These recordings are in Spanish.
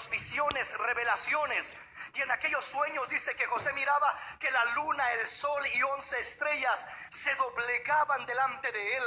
sueños, visiones, revelaciones. Y en aquellos sueños dice que José miraba que la luna, el sol y 11 estrellas se doblegaban delante de él.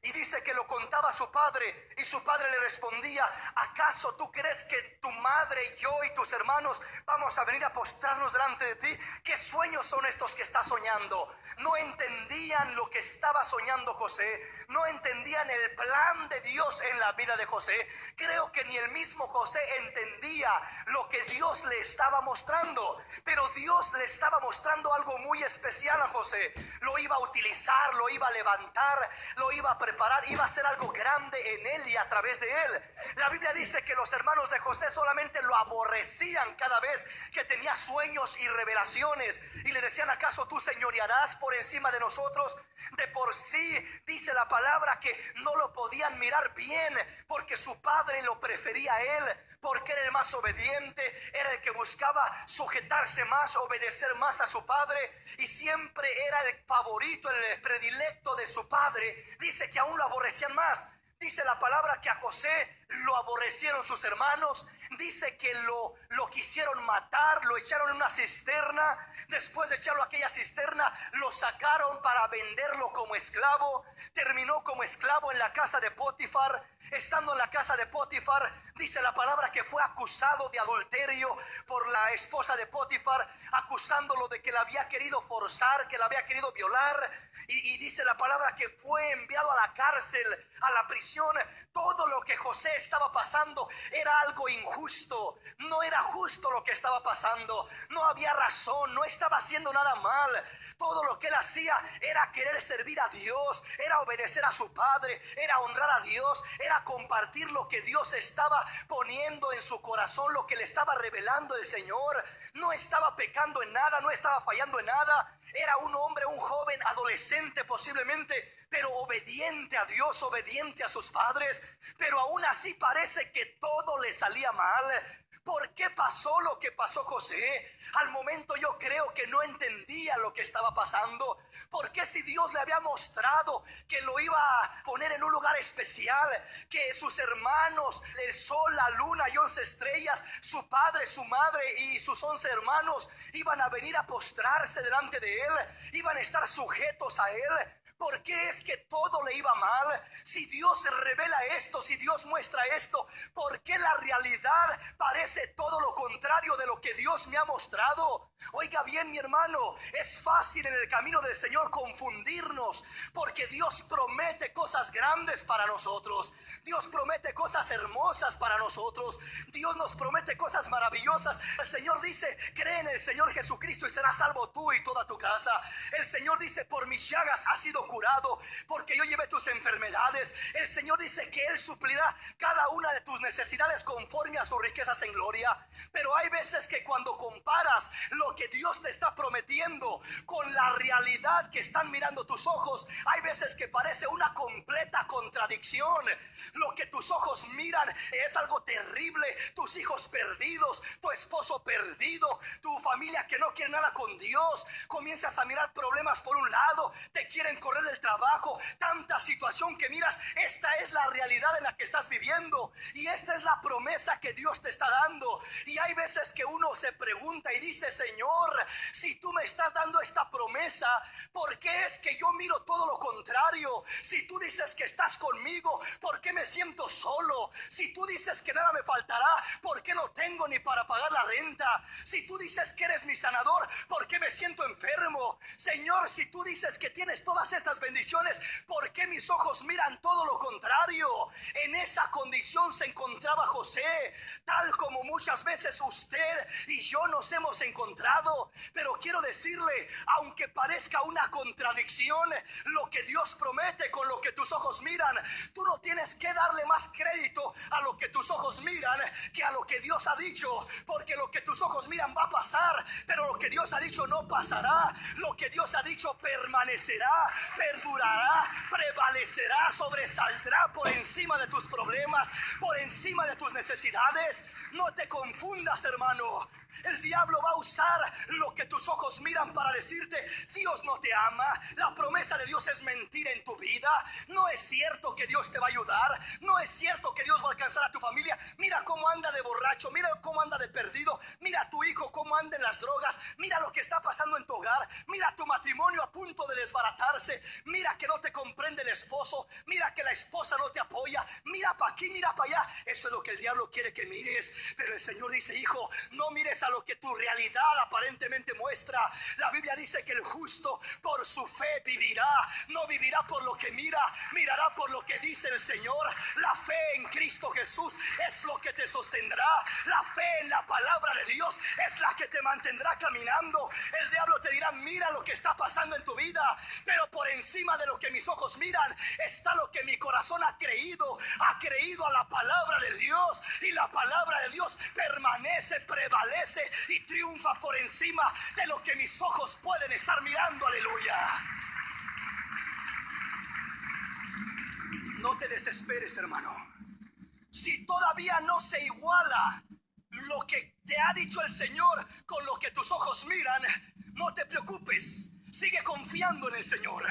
Y dice que lo contaba a su padre, y su padre le respondía: ¿acaso tú crees que tu madre, yo y tus hermanos vamos a venir a postrarnos delante de ti? ¿Qué sueños son estos que estás soñando? No entendían lo que estaba soñando José, no entendían el plan de Dios en la vida de José. Creo que ni el mismo José entendía lo que Dios le estaba mostrando, pero Dios le estaba mostrando algo muy especial a José. Lo iba a utilizar, lo iba a levantar, lo iba a preparar, iba a hacer algo grande en él y a través de él. La Biblia dice que los hermanos de José solamente lo aborrecían cada vez que tenía sueños y revelaciones, y le decían: ¿acaso tú señorearás por encima de nosotros? De por sí dice la palabra que no lo podían mirar bien, porque su padre lo prefería a él, porque era el más obediente, era el que buscaba sujetarse más, obedecer más a su padre, y siempre era el favorito, el predilecto de su padre. Dice que aún lo aborrecían más. Dice la palabra que a José lo aborrecieron sus hermanos. Dice que lo quisieron matar, lo echaron en una cisterna. Después de echarlo a aquella cisterna, lo sacaron para venderlo como esclavo. Terminó como esclavo en la casa de Potifar. Estando en la casa de Potifar, dice la palabra que fue acusado de adulterio por la esposa de Potifar, acusándolo de que la había querido forzar, que la había querido violar. Y dice la palabra que fue enviado a la cárcel, a la prisión. Todo lo que José estaba pasando era algo injusto. No era justo lo que estaba pasando. No había razón, no estaba haciendo nada mal. Todo lo que él hacía era querer servir a Dios, era obedecer a su padre, era honrar a Dios, era compartir lo que Dios estaba poniendo en su corazón, lo que le estaba revelando el Señor. No estaba pecando en nada, no estaba fallando en nada. Era un hombre, un joven, adolescente posiblemente, pero obediente a Dios, obediente a sus padres. Pero aún así parece que todo le salía mal. ¿Por qué pasó lo que pasó José? Al momento yo creo que no entendía lo que estaba pasando. Porque si Dios le había mostrado que lo iba a poner en un lugar especial, que sus hermanos, el sol, la luna y 11 estrellas, su padre, su madre y sus 11 hermanos iban a venir a postrarse delante de él, iban a estar sujetos a él, ¿por qué es que todo le iba mal? Si Dios revela esto, si Dios muestra esto, ¿por qué la realidad parece todo lo contrario de lo que Dios me ha mostrado? Oiga bien, mi hermano, es fácil en el camino del Señor confundirnos, porque Dios promete cosas grandes para nosotros. Dios promete cosas hermosas para nosotros. Dios nos promete cosas maravillosas. El Señor dice: cree en el Señor Jesucristo y serás salvo tú y toda tu casa. El Señor dice: por mis llagas has sido curado, porque yo llevé tus enfermedades. El Señor dice que Él suplirá cada una de tus necesidades conforme a sus riquezas en gloria. Pero hay veces que cuando comparas lo que Dios te está prometiendo con la realidad que están mirando tus ojos, hay veces que parece una completa contradicción. Lo que tus ojos miran es algo terrible: tus hijos perdidos, tu esposo perdido, tu familia que no quiere nada con Dios. Comienzas a mirar problemas por un lado, te quieren correr del trabajo, tanta situación que miras. Esta es la realidad en la que estás viviendo, y esta es la promesa que Dios te está dando. Y hay veces que uno se pregunta y dice: Señor, si tú me estás dando esta promesa, ¿por qué es que yo miro todo lo contrario? Si tú dices que estás conmigo, ¿por qué me siento solo? Si tú dices que nada me faltará, ¿por qué no tengo ni para pagar la renta? Si tú dices que eres mi sanador, ¿por qué me siento enfermo? Señor, si tú dices que tienes todas estas bendiciones, ¿por qué mis ojos miran todo lo contrario? En esa condición se encontraba José, tal como muchas veces usted y yo nos hemos encontrado. Pero quiero decirle, aunque parezca una contradicción lo que Dios promete con lo que tus ojos miran, tú no tienes que darle más crédito a lo que tus ojos miran que a lo que Dios ha dicho, porque lo que tus ojos miran va a pasar, pero lo que Dios ha dicho no pasará. Lo que Dios ha dicho permanecerá, perdurará, prevalecerá, sobresaldrá por encima de tus problemas, por encima de tus necesidades. No te confundas, hermano. El diablo va a usar lo que tus ojos miran para decirte: Dios no te ama, la promesa de Dios es mentira en tu vida, no es cierto que Dios te va a ayudar, no es cierto que Dios va a alcanzar a tu familia. Mira cómo anda de borracho, mira marido cómo anda de perdido, mira a tu hijo cómo anda en las drogas, mira lo que está pasando en tu hogar, mira tu matrimonio a punto de desbaratarse, mira que no te comprende el esposo, mira que la esposa no te apoya, mira para aquí, mira para allá. Eso es lo que el diablo quiere que mires, pero el Señor dice: hijo, no mires a lo que tu realidad aparentemente muestra. La Biblia dice que el justo por su fe vivirá, no vivirá por lo que mira, mirará por lo que dice el Señor. La fe en Cristo Jesús es lo que te sostendrá. La fe en la palabra de Dios es la que te mantendrá caminando. El diablo te dirá: mira lo que está pasando en tu vida, pero por encima de lo que mis ojos miran está lo que mi corazón ha creído a la palabra de Dios, y la palabra de Dios permanece, prevalece y triunfa por encima de lo que mis ojos pueden estar mirando. Aleluya. No te desesperes, hermano. Si todavía no se iguala lo que te ha dicho el Señor con lo que tus ojos miran, no te preocupes. Sigue confiando en el Señor.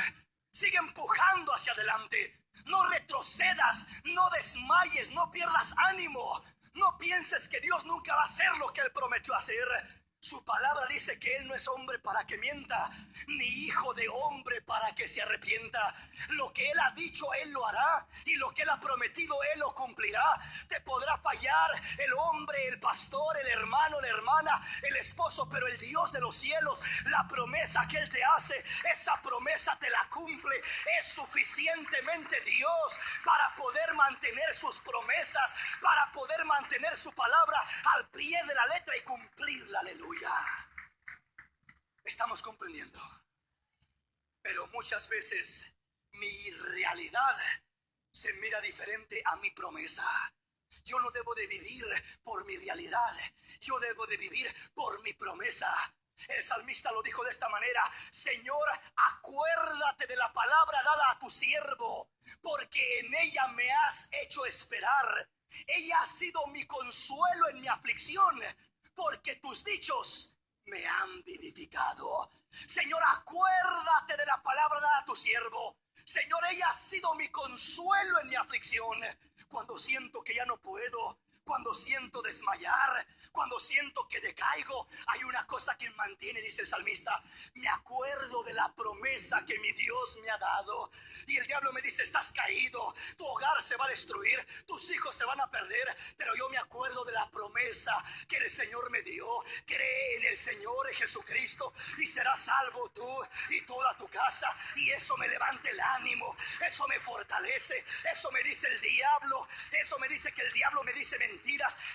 Sigue empujando hacia adelante. No retrocedas, no desmayes, no pierdas ánimo. No pienses que Dios nunca va a hacer lo que Él prometió hacer. Su palabra dice que Él no es hombre para que mienta, ni hijo de hombre para que se arrepienta. Lo que Él ha dicho, Él lo hará, y lo que Él ha prometido, Él lo cumplirá. Te podrá fallar el hombre, el pastor, el hermano, la hermana, el esposo, pero el Dios de los cielos, la promesa que Él te hace, esa promesa te la cumple. Es suficientemente Dios para poder mantener sus promesas, para poder mantener su palabra al pie de la letra y cumplirla. Aleluya. Estamos comprendiendo. Pero muchas veces mi realidad se mira diferente a mi promesa. Yo no debo de vivir por mi realidad, yo debo de vivir por mi promesa. El salmista lo dijo de esta manera: Señor, acuérdate de la palabra dada a tu siervo, porque en ella me has hecho esperar. Ella ha sido mi consuelo en mi aflicción, porque tus dichos me han vivificado. Señor, acuérdate de la palabra dada a tu siervo. Señor, ella ha sido mi consuelo en mi aflicción. Cuando siento que ya no puedo, cuando siento desmayar, cuando siento que decaigo, hay una cosa que me mantiene, dice el salmista: me acuerdo de la promesa que mi Dios me ha dado. Y el diablo me dice: estás caído, tu hogar se va a destruir, tus hijos se van a perder, pero yo me acuerdo de la promesa que el Señor me dio. Cree en el Señor Jesucristo y serás salvo tú y toda tu casa. Y eso me levanta el ánimo, eso me fortalece. Eso me dice el diablo, eso me dice que el diablo me dice mentiras.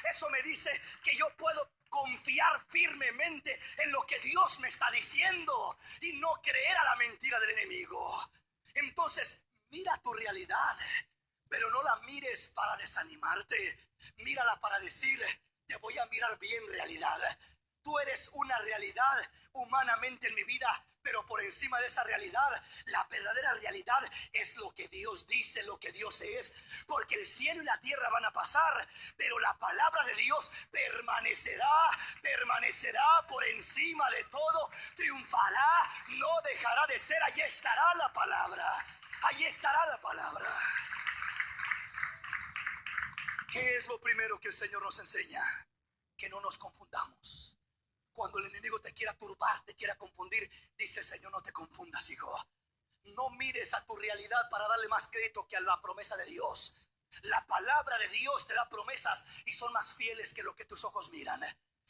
Eso me dice que yo puedo confiar firmemente en lo que Dios me está diciendo y no creer a la mentira del enemigo. Entonces, mira tu realidad, pero no la mires para desanimarte. Mírala para decir: te voy a mirar bien realidad. Tú eres una realidad humanamente en mi vida, pero por encima de esa realidad, la verdadera realidad es lo que Dios dice, lo que Dios es. Porque el cielo y la tierra van a pasar, pero la palabra de Dios permanecerá por encima de todo, triunfará, no dejará de ser. Allí estará la palabra, allí estará la palabra. ¿Qué es lo primero que el Señor nos enseña? Que no nos confundamos. Cuando el enemigo te quiera turbar, te quiera confundir, dice el Señor: no te confundas, hijo. No mires a tu realidad para darle más crédito que a la promesa de Dios. La palabra de Dios te da promesas y son más fieles que lo que tus ojos miran.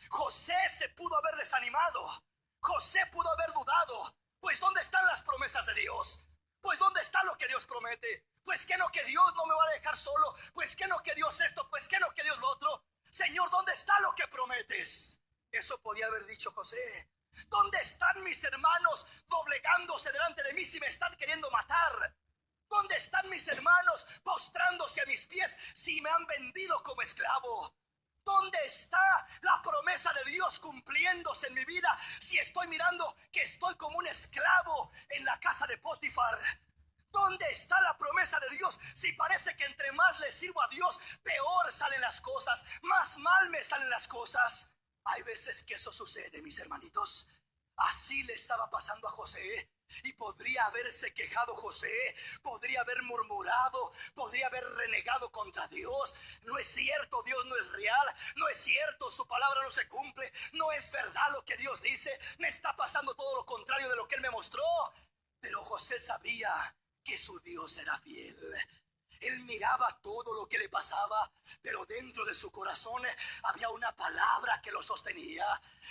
José se pudo haber desanimado, José pudo haber dudado. Pues ¿dónde están las promesas de Dios? Pues ¿dónde está lo que Dios promete? Pues ¿qué no que Dios no me va a dejar solo? Pues ¿qué no que Dios esto? Pues ¿qué no que Dios lo otro? Señor, ¿dónde está lo que prometes? Eso podía haber dicho José. ¿Dónde están mis hermanos doblegándose delante de mí si me están queriendo matar? ¿Dónde están mis hermanos postrándose a mis pies si me han vendido como esclavo? ¿Dónde está la promesa de Dios cumpliéndose en mi vida si estoy mirando que estoy como un esclavo en la casa de Potifar? ¿Dónde está la promesa de Dios si parece que entre más le sirvo a Dios, peor salen las cosas, más mal me salen las cosas? Hay veces que eso sucede, mis hermanitos. Así le estaba pasando a José. Y podría haberse quejado José, podría haber murmurado, podría haber renegado contra Dios. No es cierto, Dios no es real, no es cierto, su palabra no se cumple, no es verdad lo que Dios dice, me está pasando todo lo contrario de lo que Él me mostró. Pero José sabía que su Dios era fiel. Él miraba todo lo que le pasaba, pero dentro de su corazón había una palabra que lo sostenía.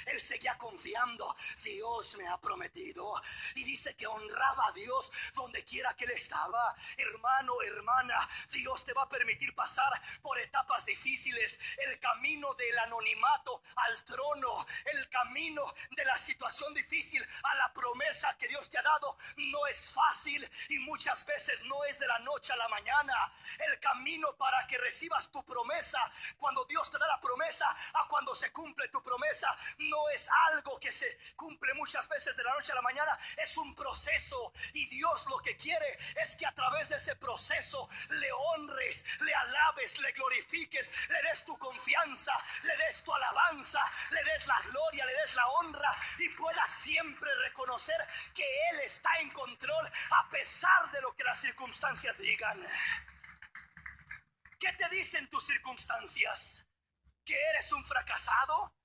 Él seguía confiando. Dios me ha prometido. Y dice que honraba a Dios donde quiera que él estaba. Hermano, hermana, Dios te va a permitir pasar por etapas difíciles. El camino del anonimato al trono, el camino de la situación difícil a la promesa que Dios te ha dado, no es fácil y muchas veces no es de la noche a la mañana. El camino para que recibas tu promesa, cuando Dios te da la promesa a cuando se cumple tu promesa, no es algo que se cumple muchas veces de la noche a la mañana, es un proceso. Y Dios lo que quiere es que a través de ese proceso le honres, le alabes, le glorifiques, le des tu confianza, le des tu alabanza, le des la gloria, le des la honra y puedas siempre reconocer que Él está en control a pesar de lo que las circunstancias digan. ¿Qué te dicen tus circunstancias? ¿Que eres un fracasado?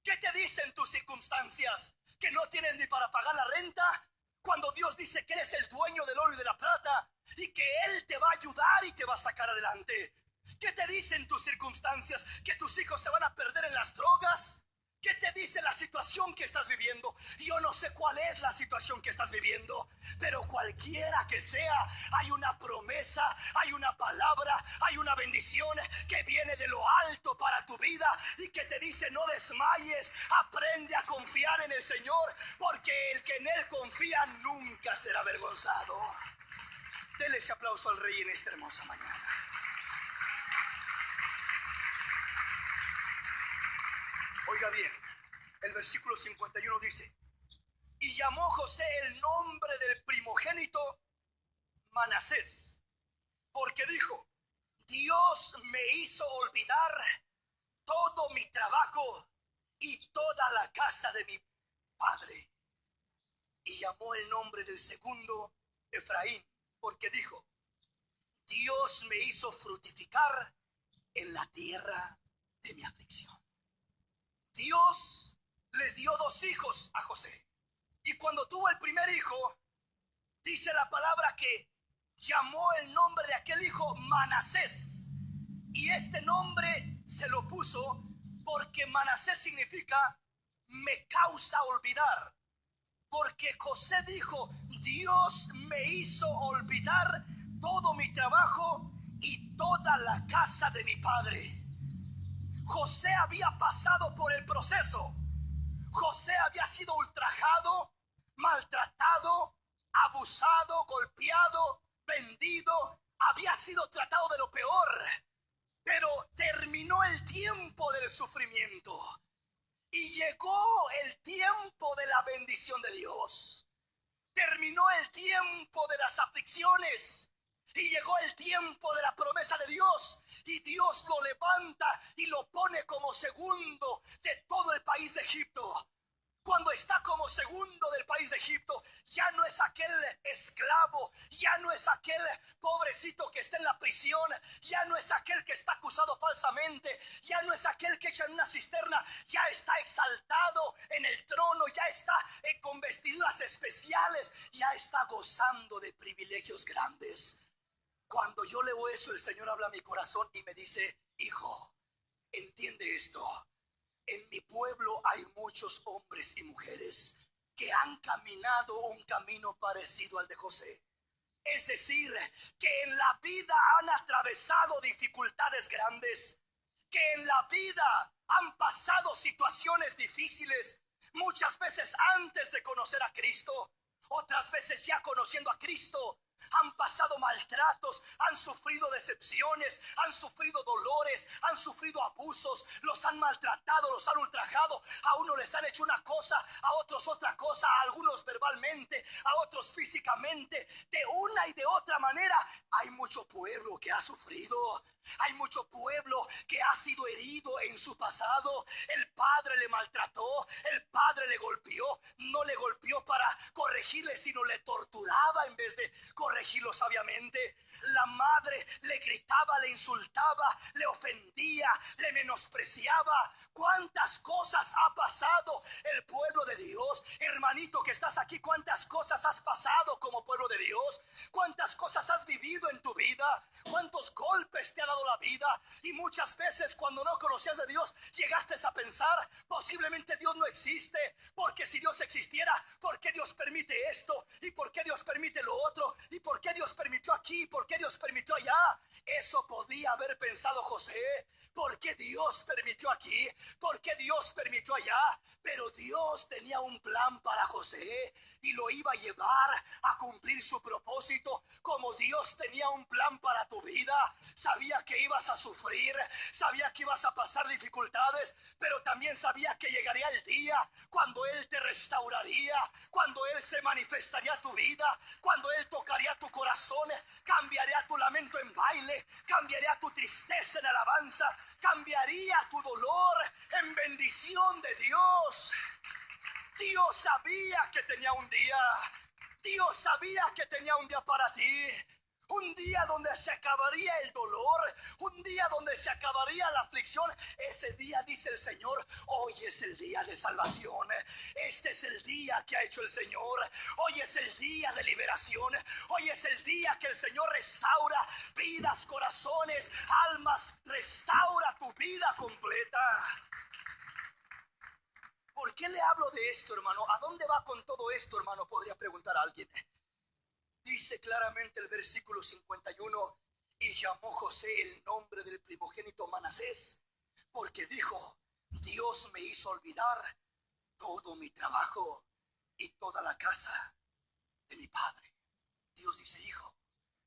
¿Qué te dicen tus circunstancias? ¿Que no tienes ni para pagar la renta? Cuando Dios dice que Él es el dueño del oro y de la plata y que Él te va a ayudar y te va a sacar adelante. ¿Qué te dicen tus circunstancias? ¿Que tus hijos se van a perder en las drogas? ¿Qué te dice la situación que estás viviendo? Yo no sé cuál es la situación que estás viviendo, pero cualquiera que sea, hay una promesa, hay una palabra, hay una bendición que viene de lo alto para tu vida y que te dice: no desmayes, aprende a confiar en el Señor, porque el que en Él confía nunca será avergonzado. Dele ese aplauso al Rey en esta hermosa mañana. Oiga bien, el versículo 51 dice: y llamó José el nombre del primogénito Manasés, porque dijo: Dios me hizo olvidar todo mi trabajo y toda la casa de mi padre. Y llamó el nombre del segundo Efraín, porque dijo: Dios me hizo fructificar en la tierra de mi aflicción. Dios le dio 2 hijos a José. Y cuando tuvo el primer hijo, dice la palabra que llamó el nombre de aquel hijo Manasés. Y este nombre se lo puso porque Manasés significa me causa olvidar. Porque José dijo: Dios me hizo olvidar todo mi trabajo y toda la casa de mi padre. José había pasado por el proceso. José había sido ultrajado, maltratado, abusado, golpeado, vendido. Había sido tratado de lo peor. Pero terminó el tiempo del sufrimiento y llegó el tiempo de la bendición de Dios. Terminó el tiempo de las aflicciones y llegó el tiempo de la promesa de Dios. Y Dios lo levanta y lo pone como segundo de todo el país de Egipto. Cuando está como segundo del país de Egipto, ya no es aquel esclavo, ya no es aquel pobrecito que está en la prisión, ya no es aquel que está acusado falsamente, ya no es aquel que echa en una cisterna, ya está exaltado en el trono, ya está con vestiduras especiales, ya está gozando de privilegios grandes. Cuando yo leo eso, el Señor habla a mi corazón y me dice: hijo, entiende esto. En mi pueblo hay muchos hombres y mujeres que han caminado un camino parecido al de José. Es decir, que en la vida han atravesado dificultades grandes, que en la vida han pasado situaciones difíciles, muchas veces antes de conocer a Cristo, otras veces ya conociendo a Cristo. han pasado maltratos, han sufrido decepciones, han sufrido dolores, han sufrido abusos, los han maltratado, los han ultrajado. A unos les han hecho una cosa, a otros otra cosa, a algunos verbalmente, a otros físicamente, de una y de otra manera. Hay mucho pueblo que ha sufrido, hay mucho pueblo que ha sido herido en su pasado. El padre le maltrató, el padre le golpeó, no le golpeó para corregirle, sino le torturaba en vez de corregirlo sabiamente. La madre le gritaba, le insultaba, le ofendía, le menospreciaba. ¿Cuántas cosas ha pasado el pueblo de Dios? Hermanito que estás aquí, ¿cuántas cosas has pasado como pueblo de Dios? ¿Cuántas cosas has vivido en tu vida? ¿Cuántos golpes te ha dado la vida? Y muchas veces cuando no conocías de Dios, llegaste a pensar, posiblemente Dios no existe, porque si Dios existiera, ¿por qué Dios permite esto? ¿Y por qué Dios permite lo otro? ¿Y por qué Dios permitió aquí? ¿Por qué Dios permitió allá? Eso podía haber pensado José. ¿Por qué Dios permitió aquí? ¿Por qué Dios permitió allá? Pero Dios tenía un plan para José y lo iba a llevar a cumplir su propósito. Como Dios tenía un plan para tu vida, sabía que ibas a sufrir, sabía que ibas a pasar dificultades, pero también sabía que llegaría el día cuando Él te restauraría, cuando Él se manifestaría a tu vida, cuando Él tocaría tu corazón, cambiaría tu lamento en baile, cambiaría tu tristeza en alabanza, cambiaría tu dolor en bendición de Dios. Dios sabía que tenía un día. Dios sabía que tenía un día para ti. Un día donde se acabaría el dolor, un día donde se acabaría la aflicción. Ese día, dice el Señor, hoy es el día de salvación. Este es el día que ha hecho el Señor. Hoy es el día de liberación. Hoy es el día que el Señor restaura vidas, corazones, almas. Restaura tu vida completa. ¿Por qué le hablo de esto, hermano? ¿A dónde va con todo esto, hermano? Podría preguntar a alguien. Dice claramente el versículo 51, y llamó José el nombre del primogénito Manasés, porque dijo, Dios me hizo olvidar todo mi trabajo y toda la casa de mi padre. Dios dice, hijo,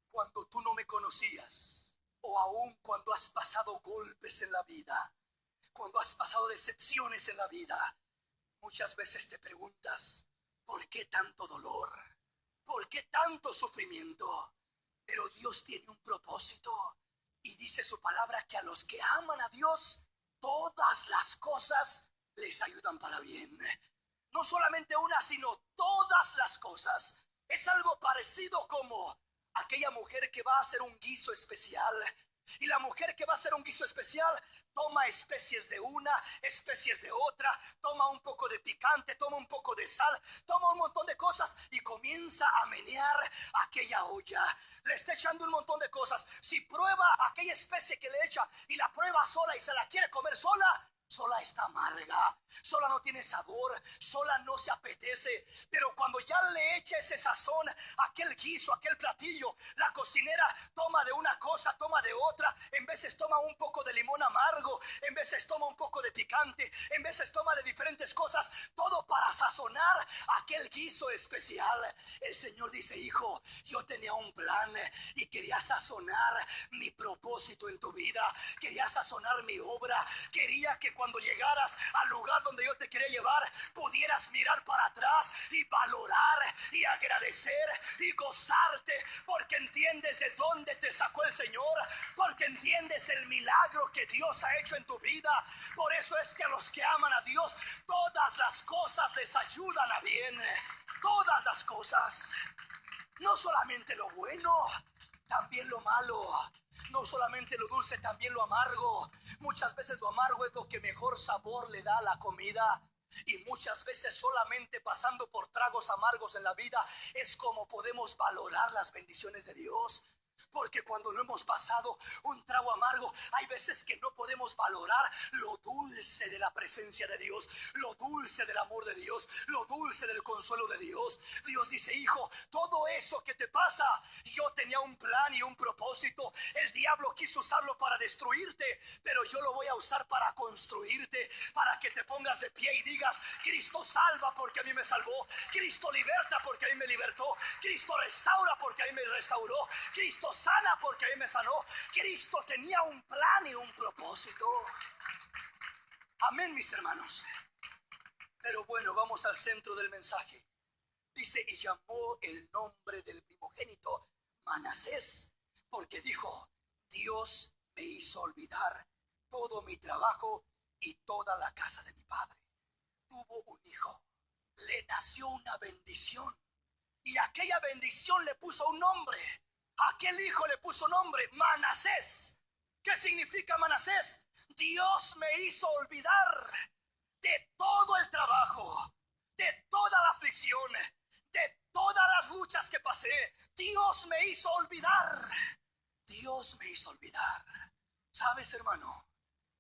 cuando tú no me conocías, o aún cuando has pasado golpes en la vida, cuando has pasado decepciones en la vida, muchas veces te preguntas, ¿por qué tanto dolor? ¿Por qué tanto sufrimiento? Pero Dios tiene un propósito y dice su palabra que a los que aman a Dios, todas las cosas les ayudan para bien. No solamente una, sino todas las cosas. Es algo parecido como aquella mujer que va a hacer un guiso especial. Y la mujer que va a hacer un guiso especial toma especies de una, especies de otra, toma un poco de picante, toma un poco de sal, toma un montón de cosas y comienza a menear aquella olla. Le está echando un montón de cosas. Si prueba aquella especie que le echa y la prueba sola y se la quiere comer sola, sola está amarga, sola no tiene sabor, sola no se apetece. Pero cuando ya le echa ese sazón, aquel guiso, aquel platillo, la cocinera toma de una cosa, toma de otra. En veces toma un poco de limón amargo, en veces toma un poco de picante, en veces toma de diferentes cosas, todo para sazonar aquel guiso especial. El Señor dice, hijo, yo tenía un plan y quería sazonar mi propósito en tu vida, quería sazonar mi obra, quería que cuando llegaras al lugar donde yo te quería llevar, pudieras mirar para atrás y valorar y agradecer y gozarte, porque entiendes de dónde te sacó el Señor, porque entiendes el milagro que Dios ha hecho en tu vida. Por eso es que a los que aman a Dios, todas las cosas les ayudan a bien. Todas las cosas. No solamente lo bueno, también lo malo. No solamente lo dulce, también lo amargo. Muchas veces lo amargo es lo que mejor sabor le da a la comida. Y muchas veces solamente pasando por tragos amargos en la vida es como podemos valorar las bendiciones de Dios. Porque cuando no hemos pasado un trago amargo, hay veces que no podemos valorar lo dulce de la presencia de Dios, lo dulce del amor de Dios, lo dulce del consuelo de Dios. Dios dice: hijo, todo eso que te pasa, yo tenía un plan y un propósito. El diablo quiso usarlo para destruirte, pero yo lo voy a usar para construirte, para que te pongas de pie y digas: Cristo salva porque a mí me salvó, Cristo liberta porque a mí me libertó, Cristo restaura porque a mí me restauró, Cristo sana porque a mí me sanó. Cristo tenía un plan y un propósito. Amén, mis hermanos. Pero bueno, vamos al centro del mensaje. Dice: y llamó el nombre del primogénito Manasés, porque dijo: Dios me hizo olvidar todo mi trabajo y toda la casa de mi padre. Tuvo un hijo, le nació una bendición, y aquella bendición le puso un nombre. Aquel hijo le puso nombre Manasés. ¿Qué significa Manasés? Dios me hizo olvidar de todo el trabajo, de toda la aflicción, de todas las luchas que pasé. Dios me hizo olvidar. Dios me hizo olvidar. ¿Sabes, hermano?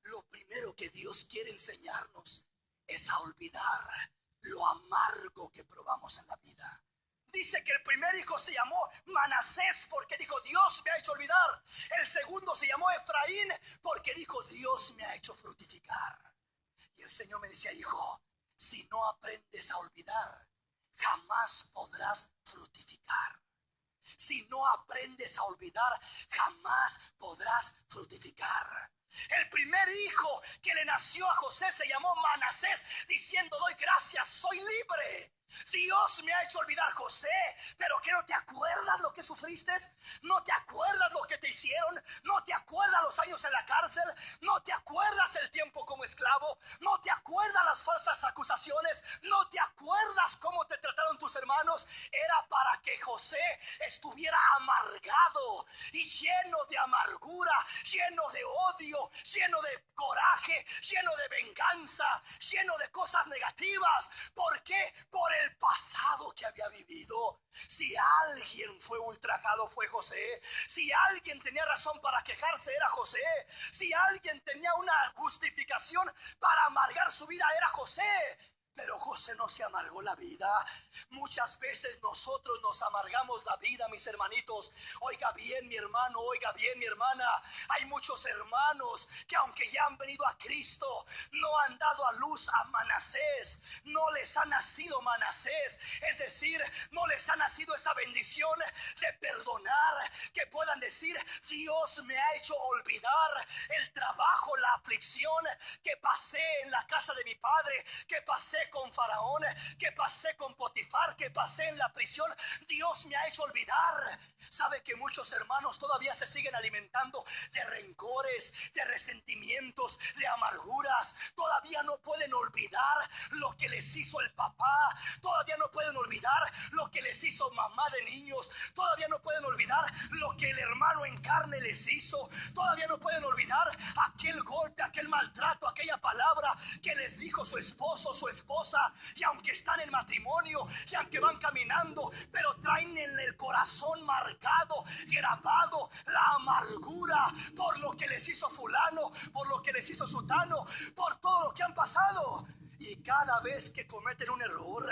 Lo primero que Dios quiere enseñarnos es a olvidar lo amargo que probamos en la vida. Dice que el primer hijo se llamó Manasés porque dijo: Dios me ha hecho olvidar. El segundo se llamó Efraín porque dijo: Dios me ha hecho fructificar. Y el Señor me decía: hijo, si no aprendes a olvidar, jamás podrás fructificar. Si no aprendes a olvidar, jamás podrás fructificar. El primer hijo que le nació a José se llamó Manasés, diciendo: doy gracias, soy libre. Dios me ha hecho olvidar, José. Pero ¿qué, no te acuerdas lo que sufriste? ¿No te acuerdas lo que te hicieron? ¿No te acuerdas los años en la cárcel? ¿No te acuerdas el tiempo como esclavo? ¿No te acuerdas las falsas acusaciones? ¿No te acuerdas cómo te trataron tus hermanos? Era para que José estuviera amargado y lleno de amargura, lleno de odio, lleno de coraje, lleno de venganza, lleno de cosas negativas. ¿Por qué? Por el pasado que había vivido. Si alguien fue ultrajado, fue José. Si alguien tenía razón para quejarse, era José. Si alguien tenía una justificación para amargar su vida, era José. Pero José no se amargó la vida. Muchas veces nosotros nos amargamos la vida, mis hermanitos. Oiga bien, mi hermano, oiga bien, mi hermana. Hay muchos hermanos que, aunque ya han venido a Cristo, no han dado a luz a Manasés. No les ha nacido Manasés. Es decir, no les ha nacido esa bendición de perdonar, que puedan decir: Dios me ha hecho olvidar el trabajo, la aflicción que pasé en la casa de mi padre, que pasé con Faraón, que pasé con Potifar, que pasé en la prisión. Dios me ha hecho olvidar. Sabe que muchos hermanos todavía se siguen alimentando de rencores, de resentimientos, de amarguras. Todavía no pueden olvidar lo que les hizo el papá. Todavía no pueden olvidar lo que les hizo mamá de niños. Todavía no pueden olvidar lo que el hermano en carne les hizo. Todavía no pueden olvidar aquel golpe, aquel maltrato, aquella palabra que les dijo su esposo, su esposa. Y aunque están en matrimonio, y aunque van caminando, pero traen en el corazón marcado, grabado, la amargura por lo que les hizo fulano, por lo que les hizo sutano, por todo lo que han pasado. Y cada vez que cometen un error,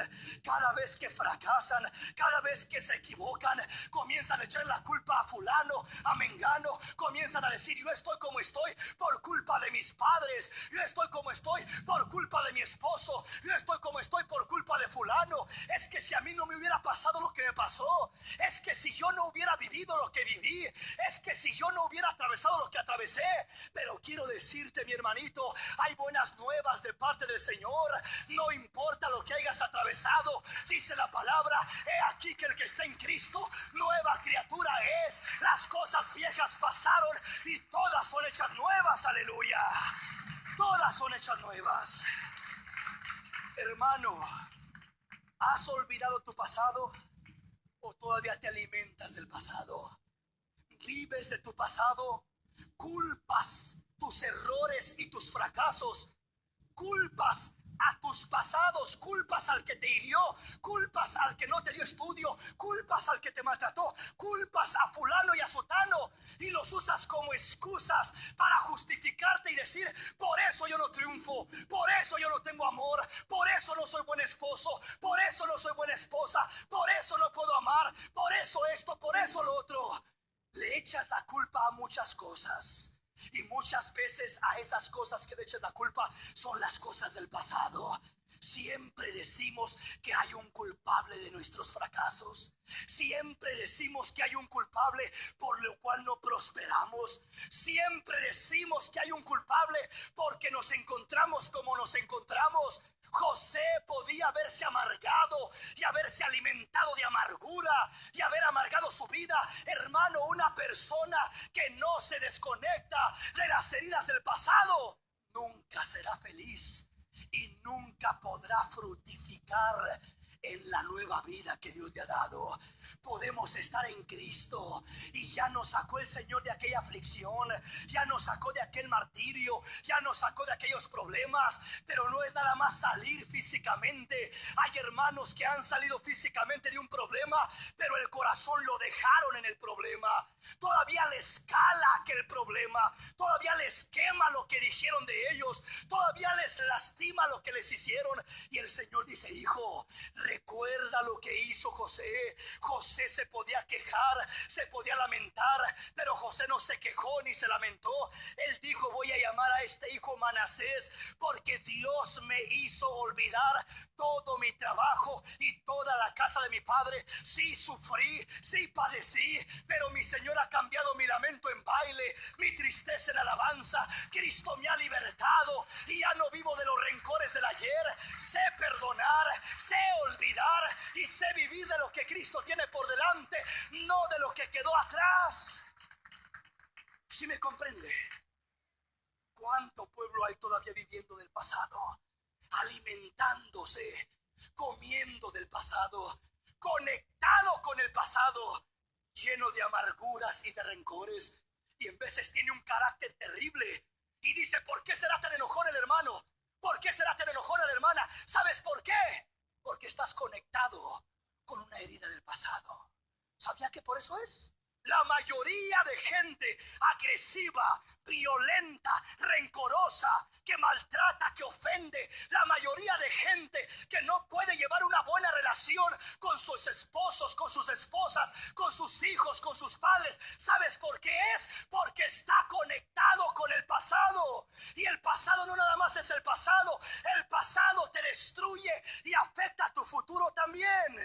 cada vez que fracasan, cada vez que se equivocan, comienzan a echar la culpa a fulano, a mengano. Comienzan a decir: yo estoy como estoy por culpa de mis padres. Yo estoy como estoy por culpa de mi esposo. Yo estoy como estoy por culpa de fulano. Es que si a mí no me hubiera pasado lo que me pasó, es que si yo no hubiera vivido lo que viví, es que si yo no hubiera atravesado lo que atravesé. Pero quiero decirte, mi hermanito, hay buenas nuevas de parte del Señor. No importa lo que hayas atravesado, dice la palabra: he aquí que el que está en Cristo, nueva criatura es. Las cosas viejas pasaron y todas son hechas nuevas. Aleluya. Todas son hechas nuevas. Hermano, ¿has olvidado tu pasado o todavía te alimentas del pasado? ¿Vives de tu pasado? ¿Culpas tus errores y tus fracasos? ¿Culpas a tus pasados, culpas al que te hirió, culpas al que no te dio estudio, culpas al que te maltrató, culpas a fulano y a sotano y los usas como excusas para justificarte y decir: por eso yo no triunfo, por eso yo no tengo amor, por eso no soy buen esposo, por eso no soy buena esposa, por eso no puedo amar, por eso esto, por eso lo otro. Le echas la culpa a muchas cosas. Y muchas veces a esas cosas que le echas la culpa son las cosas del pasado. Siempre decimos que hay un culpable de nuestros fracasos. Siempre decimos que hay un culpable por lo cual no prosperamos. Siempre decimos que hay un culpable porque nos encontramos como nos encontramos. José podía haberse amargado y haberse alimentado de amargura y haber amargado su vida. Hermano, una persona que no se desconecta de las heridas del pasado nunca será feliz y nunca podrá fructificar en la nueva vida que Dios te ha dado. Podemos estar en Cristo y ya nos sacó el Señor de aquella aflicción, ya nos sacó de aquel martirio, ya nos sacó de aquellos problemas, pero no es nada más salir físicamente. Hay hermanos que han salido físicamente de un problema, pero el corazón lo dejaron en el problema. Todavía les cala aquel problema, todavía les quema lo que dijeron de ellos, todavía les lastima lo que les hicieron. Y el Señor dice: hijo, recuerda lo que hizo José. José se podía quejar, se podía lamentar, pero José no se quejó ni se lamentó. Él dijo: voy a llamar a este hijo Manasés, porque Dios me hizo olvidar todo mi trabajo y toda la casa de mi padre. Sí sufrí, sí padecí, pero mi Señor ha cambiado mi lamento en baile, mi tristeza en alabanza. Cristo me ha libertado y ya no vivo de los rencores del ayer. Sé perdonar, sé olvidar y sé vivir de lo que Cristo tiene por delante, no de lo que quedó atrás. ¿Sí me comprende? ¿Cuánto pueblo hay todavía viviendo del pasado? Alimentándose, comiendo del pasado, conectado con el pasado, lleno de amarguras y de rencores. Y en veces tiene un carácter terrible. Y dice: ¿por qué será tan enojón el hermano? ¿Por qué será tan enojona la hermana? ¿Sabes por qué? Porque estás conectado con una herida del pasado. ¿Sabía que por eso es? La mayoría de gente agresiva, violenta, rencorosa, que maltrata, que ofende, la mayoría de gente que no puede llevar una buena relación con sus esposos, con sus esposas, con sus hijos, con sus padres. ¿Sabes por qué es? Porque está conectado con el pasado. Y el pasado no nada más es el pasado te destruye y afecta a tu futuro también.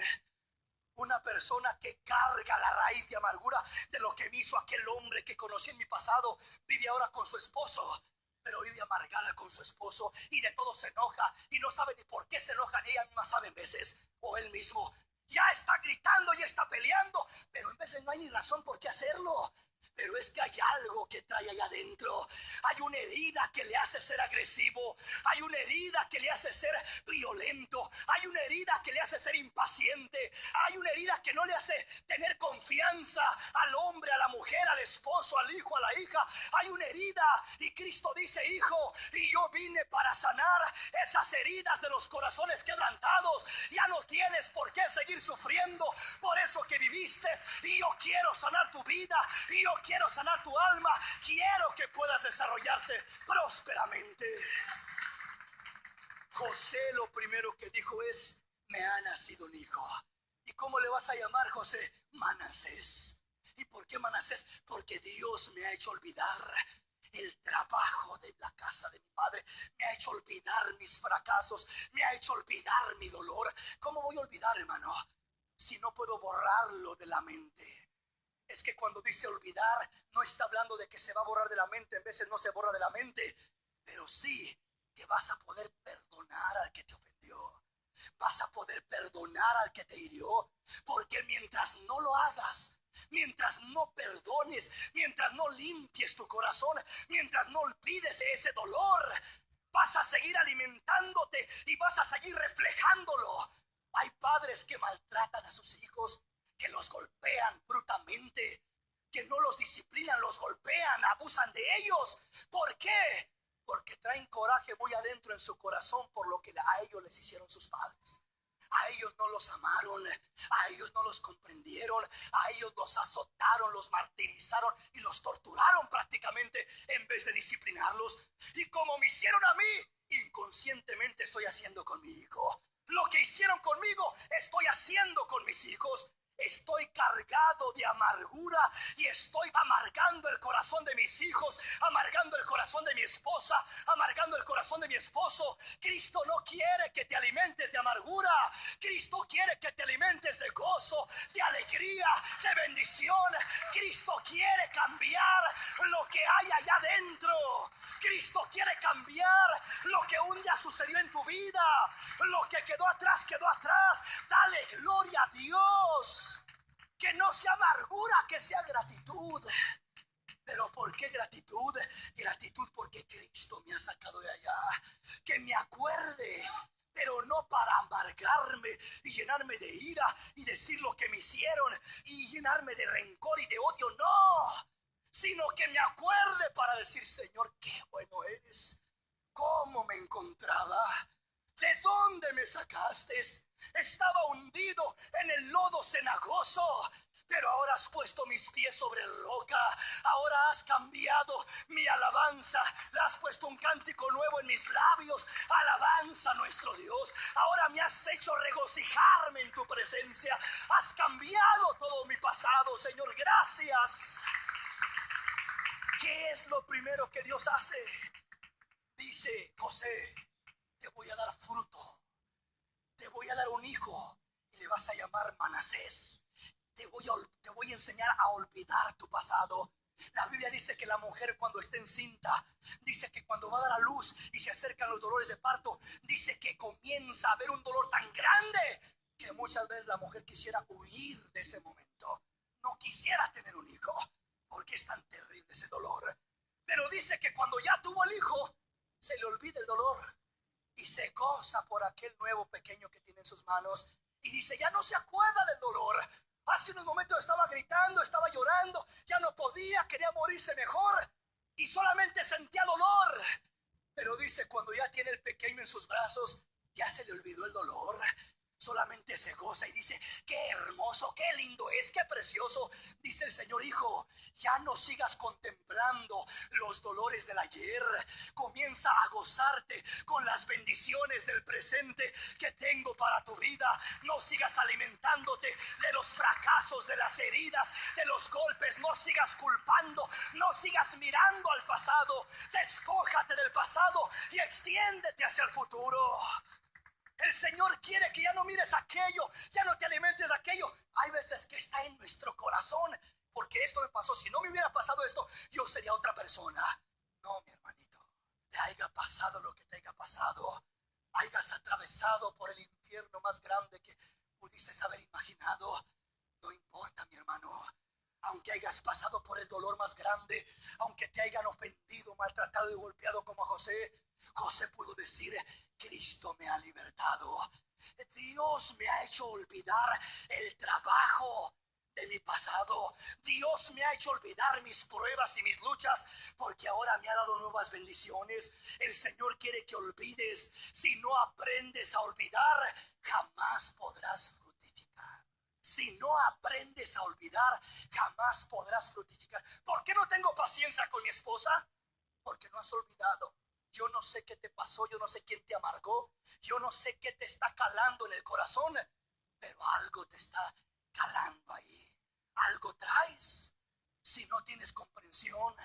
Una persona que carga la raíz de amargura de lo que me hizo aquel hombre que conocí en mi pasado, vive ahora con su esposo, pero vive amargada con su esposo y de todo se enoja y no sabe ni por qué se enoja, ni ella misma sabe en veces, o él mismo. Ya está gritando, ya está peleando, pero en veces no hay ni razón por qué hacerlo. Pero es que hay algo que trae allá adentro. Hay una herida que le hace ser agresivo. Hay una herida que le hace ser violento. Hay una herida que le hace ser impaciente. Hay una herida que no le hace tener confianza al hombre, a la mujer, al esposo, al hijo, a la hija. Hay una herida y Cristo dice: hijo, y yo vine para sanar esas heridas de los corazones quebrantados. Ya no tienes por qué seguir sufriendo por eso que viviste. Y yo quiero sanar tu vida. Y yo quiero sanar tu alma. Quiero que puedas desarrollarte prósperamente. José lo primero que dijo es: me ha nacido un hijo. ¿Y cómo le vas a llamar, José? Manasés. ¿Y por qué Manasés? Porque Dios me ha hecho olvidar el trabajo de la casa de mi padre, me ha hecho olvidar mis fracasos, me ha hecho olvidar mi dolor. ¿Cómo voy a olvidar, hermano, si no puedo borrarlo de la mente? Es que cuando dice olvidar, no está hablando de que se va a borrar de la mente. En veces no se borra de la mente, pero sí que vas a poder perdonar al que te ofendió. Vas a poder perdonar al que te hirió. Porque mientras no lo hagas, mientras no perdones, mientras no limpies tu corazón, mientras no olvides ese dolor, vas a seguir alimentándote y vas a seguir reflejándolo. Hay padres que maltratan a sus hijos, que los golpean brutalmente, que no los disciplinan, los golpean, abusan de ellos. ¿Por qué? porque traen coraje muy adentro en su corazón por lo que a ellos les hicieron sus padres. A ellos no los amaron, a ellos no los comprendieron, a ellos los azotaron, los martirizaron y los torturaron prácticamente en vez de disciplinarlos. Y como me hicieron a mí, inconscientemente estoy haciendo con mi hijo. Lo que hicieron conmigo, estoy haciendo con mis hijos. Estoy cargado de amargura y estoy amargando el corazón de mis hijos, amargando el corazón de mi esposa, amargando el corazón de mi esposo. Cristo no quiere que te alimentes de amargura. Cristo quiere que te alimentes de gozo, de alegría, de bendición. Cristo quiere cambiar lo que hay allá adentro. Cristo quiere cambiar lo que un día sucedió en tu vida. Lo que quedó atrás, quedó atrás. Dale gloria a Dios. Que no sea amargura, que sea gratitud. Pero ¿por qué gratitud? Gratitud porque Cristo me ha sacado de allá. Que me acuerde, pero no para amargarme y llenarme de ira y decir lo que me hicieron y llenarme de rencor y de odio, no. Sino que me acuerde para decir, Señor, qué bueno eres. ¿Cómo me encontraba? ¿De dónde me sacaste? Estaba hundido en el lodo cenagoso, pero ahora has puesto mis pies sobre roca. Ahora has cambiado mi alabanza. Le has puesto un cántico nuevo en mis labios. Alabanza a nuestro Dios. Ahora me has hecho regocijarme en tu presencia. Has cambiado todo mi pasado, Señor. Gracias. ¿Qué es lo primero que Dios hace? Dice José, te voy a dar fruto. Te voy a dar un hijo y le vas a llamar Manasés. Te voy a enseñar a olvidar tu pasado. La Biblia dice que la mujer cuando está encinta, dice que cuando va a dar a luz y se acercan los dolores de parto, dice que comienza a haber un dolor tan grande que muchas veces la mujer quisiera huir de ese momento. No quisiera tener un hijo porque es tan terrible ese dolor. Pero dice que cuando ya tuvo el hijo, se le olvida el dolor y se goza por aquel nuevo pequeño que tiene en sus manos. Y dice, ya no se acuerda del dolor. Hace unos momentos estaba gritando, estaba llorando, ya no podía, quería morirse mejor y solamente sentía dolor. Pero dice, cuando ya tiene el pequeño en sus brazos, ya se le olvidó el dolor. Solamente se goza y dice, qué hermoso, qué lindo es, qué precioso. Dice el Señor, hijo, ya no sigas contemplando los dolores del ayer. Comienza a gozarte con las bendiciones del presente que tengo para tu vida. No sigas alimentándote de los fracasos, de las heridas, de los golpes. No sigas culpando, no sigas mirando al pasado. Despójate del pasado y extiéndete hacia el futuro. El Señor quiere que ya no mires aquello, ya no te alimentes de aquello. Hay veces que está en nuestro corazón, porque esto me pasó. Si no me hubiera pasado esto, yo sería otra persona. No, mi hermanito, te haya pasado lo que te haya pasado, hayas atravesado por el infierno más grande que pudiste haber imaginado. No importa, mi hermano. Aunque hayas pasado por el dolor más grande, aunque te hayan ofendido, maltratado y golpeado como a José, José pudo decir, Cristo me ha libertado. Dios me ha hecho olvidar el trabajo de mi pasado. Dios me ha hecho olvidar mis pruebas y mis luchas, porque ahora me ha dado nuevas bendiciones. El Señor quiere que olvides. Si no aprendes a olvidar, jamás podrás fructificar. Si no aprendes a olvidar, jamás podrás fructificar. ¿Por qué no tengo paciencia con mi esposa? Porque no has olvidado. Yo no sé qué te pasó, yo no sé quién te amargó, yo no sé qué te está calando en el corazón, pero algo te está calando ahí. Algo traes. Si no tienes comprensión,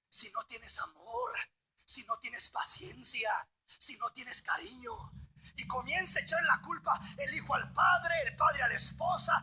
si no tienes amor, si no tienes paciencia, si no tienes cariño, y comienza a echar la culpa el hijo al padre, el padre a la esposa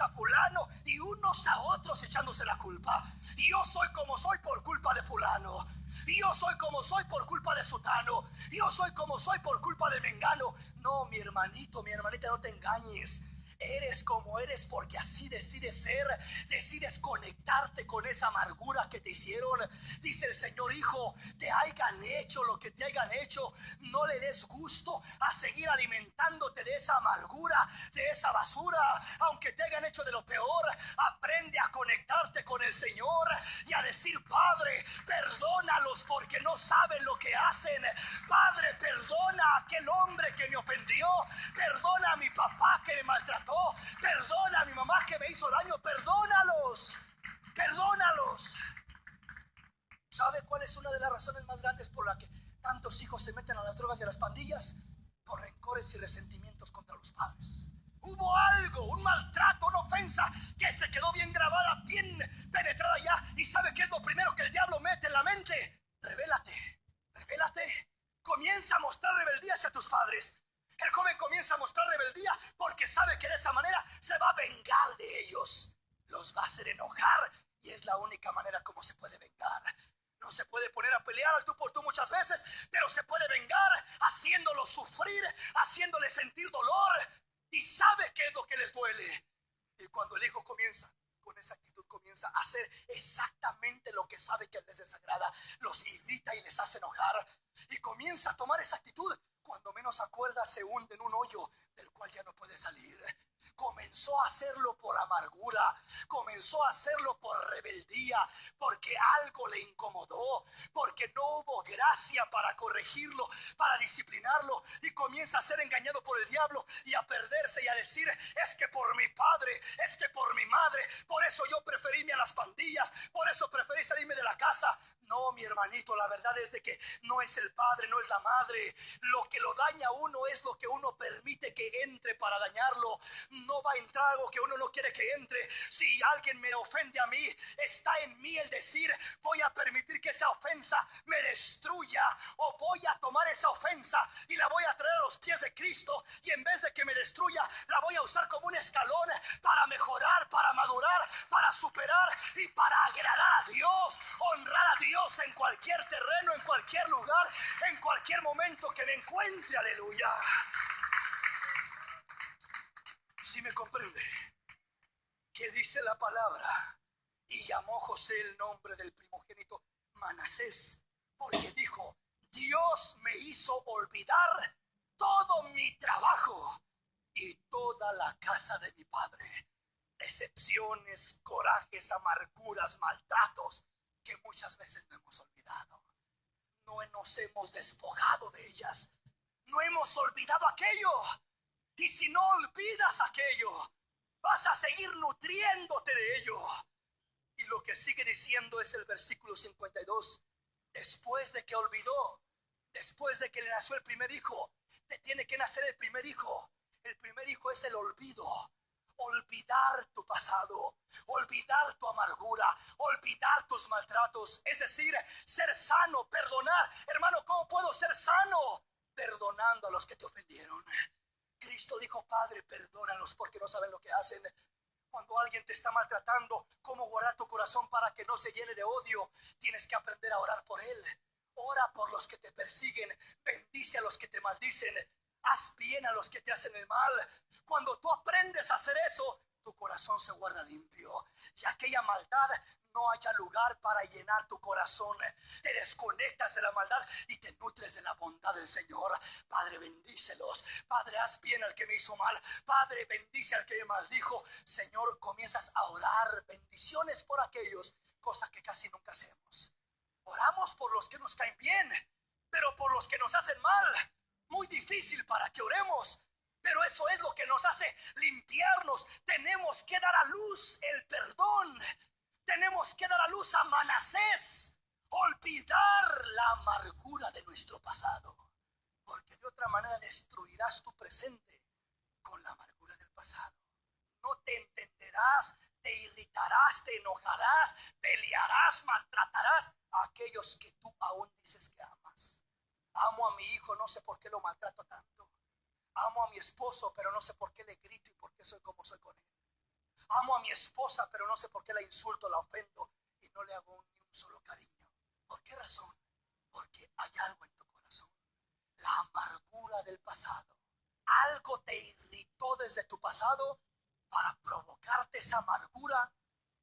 a fulano, y unos a otros echándose la culpa. Y yo soy como soy por culpa de fulano, y yo soy como soy por culpa de sutano, y yo soy como soy por culpa de mengano. No, mi hermanito, mi hermanita, no te engañes. Eres como eres porque así decides ser. Decides conectarte con esa amargura que te hicieron. Dice el Señor: hijo, te hayan hecho lo que te hayan hecho, no le des gusto a seguir alimentándote de esa amargura, de esa basura. Aunque te hayan hecho de lo peor, aprende a conectarte con el Señor y a decir: Padre, perdónalos porque no saben lo que hacen. Padre, perdona a aquel hombre que me ofendió. Perdona a mi papá que me maltrató. Perdona a mi mamá que me hizo daño. Perdónalos. Perdónalos. ¿Sabe cuál es una de las razones más grandes por la que tantos hijos se meten a las drogas y a las pandillas? Por rencores y resentimientos contra los padres. Hubo algo, un maltrato, una ofensa que se quedó bien grabada, bien penetrada ya. ¿Y sabe qué es lo primero que el diablo mete en la mente? Revélate, revélate. Comienza a mostrar rebeldía hacia tus padres. El joven comienza a mostrar rebeldía porque sabe que de esa manera se va a vengar de ellos. Los va a hacer enojar y es la única manera como se puede vengar. No se puede poner a pelear al tú por tú muchas veces, pero se puede vengar haciéndolos sufrir, haciéndoles sentir dolor. Y sabe qué es lo que les duele. Y cuando el hijo comienza con esa actitud, comienza a hacer exactamente lo que sabe que les desagrada, los irrita y les hace enojar, y comienza a tomar esa actitud, cuando menos acuerda se hunde en un hoyo del cual ya no puede salir. Comenzó a hacerlo por amargura, comenzó a hacerlo por rebeldía, porque algo le incomodó, porque no hubo gracia para corregirlo, para disciplinarlo, y comienza a ser engañado por el diablo y a perderse y a decir: es que por mi padre, es que por mi madre, por eso yo preferí irme a las pandillas, por eso preferí salirme de la casa. No, mi hermanito, la verdad es de que no es el padre, no es la madre. Lo que lo daña a uno es lo que uno permite que entre para dañarlo. No va a entrar algo que uno no quiere que entre. Si alguien me ofende a mí, está en mí el decir: voy a permitir que esa ofensa me destruya, o voy a tomar esa ofensa y la voy a traer a los pies de Cristo, y en vez de que me destruya, la voy a usar como un escalón para mejorar, para madurar, para superar y para agradar a Dios, honrar a Dios en cualquier terreno, en cualquier lugar, en cualquier momento que me encuentre. Aleluya. Si me comprende, ¿qué dice la palabra? Y llamó José el nombre del primogénito Manasés, porque dijo: Dios me hizo olvidar todo mi trabajo y toda la casa de mi padre. Decepciones, corajes, amarguras, maltratos que muchas veces no hemos olvidado. No nos hemos despojado de ellas. No hemos olvidado aquello. Y si no olvidas aquello, vas a seguir nutriéndote de ello. Y lo que sigue diciendo es el versículo 52. Después de que olvidó, después de que le nació el primer hijo, te tiene que nacer el primer hijo. El primer hijo es el olvido. Olvidar tu pasado, olvidar tu amargura, olvidar tus maltratos, es decir, ser sano, perdonar. Hermano, ¿cómo puedo ser sano? Perdonando a los que te ofendieron. Cristo dijo: Padre, perdónalos porque no saben lo que hacen. Cuando alguien te está maltratando, ¿cómo guardar tu corazón para que no se llene de odio? Tienes que aprender a orar por él. Ora por los que te persiguen, bendice a los que te maldicen, haz bien a los que te hacen el mal. Cuando tú aprendes a hacer eso, tu corazón se guarda limpio y aquella maldad no haya lugar para llenar tu corazón. Te desconectas de la maldad y te nutres de la bondad del Señor. Padre, bendícelos. Padre, haz bien al que me hizo mal. Padre, bendice al que me maldijo. Señor, comienzas a orar bendiciones por aquellos, cosa que casi nunca hacemos. Oramos por los que nos caen bien, pero por los que nos hacen mal, muy difícil para que oremos. Pero eso es lo que nos hace limpiarnos. Tenemos que dar a luz el perdón. Tenemos que dar a luz a Manasés. Olvidar la amargura de nuestro pasado. Porque de otra manera destruirás tu presente con la amargura del pasado. No te entenderás, te irritarás, te enojarás, pelearás, maltratarás a aquellos que tú aún dices que amas. Amo a mi hijo, no sé por qué lo maltrato tanto. Amo a mi esposo, pero no sé por qué le grito y por qué soy como soy con él. Amo a mi esposa, pero no sé por qué la insulto, la ofendo y no le hago ni un solo cariño. ¿Por qué razón? Porque hay algo en tu corazón. La amargura del pasado. Algo te irritó desde tu pasado para provocarte esa amargura,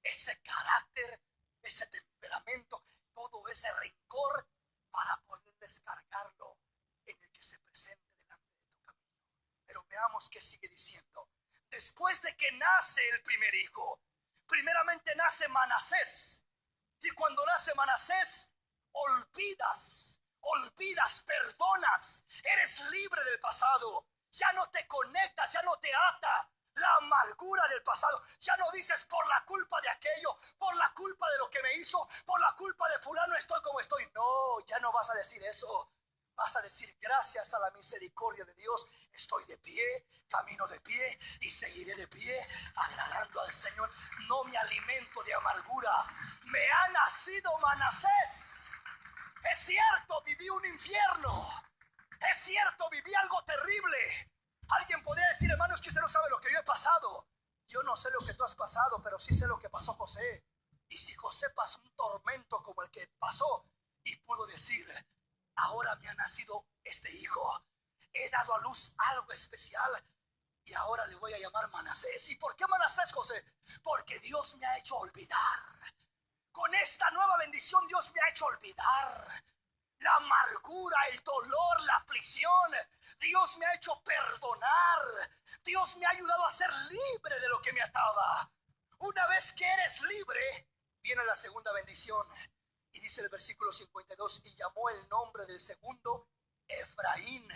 ese carácter, ese temperamento, todo ese rencor, para poder descargarlo en el que se presente delante de tu camino. Pero veamos qué sigue diciendo. Después de que nace el primer hijo, primeramente nace Manasés. Y cuando nace Manasés, olvidas, perdonas, eres libre del pasado. Ya no te conectas, ya no te ata la amargura del pasado. Ya no dices por la culpa de aquello, por la culpa de lo que me hizo, por la culpa de fulano estoy como estoy. No, ya no vas a decir eso. Vas a decir, gracias a la misericordia de Dios, estoy de pie, camino de pie y seguiré de pie, agradando al Señor. No me alimento de amargura. Me ha nacido Manasés. Es cierto, viví un infierno. Es cierto, viví algo terrible. Alguien podría decir, hermanos, que usted no sabe lo que yo he pasado. Yo no sé lo que tú has pasado, pero sí sé lo que pasó José. Y si José pasó un tormento como el que pasó, y pudo decir, ahora me ha nacido este hijo, he dado a luz algo especial, y ahora le voy a llamar Manasés. ¿Y por qué Manasés, José? Porque Dios me ha hecho olvidar. Con esta nueva bendición Dios me ha hecho olvidar la amargura, el dolor, la aflicción. Dios me ha hecho perdonar. Dios me ha ayudado a ser libre de lo que me ataba. Una vez que eres libre, viene la segunda bendición. Y dice el versículo 52, y llamó el nombre del segundo Efraín,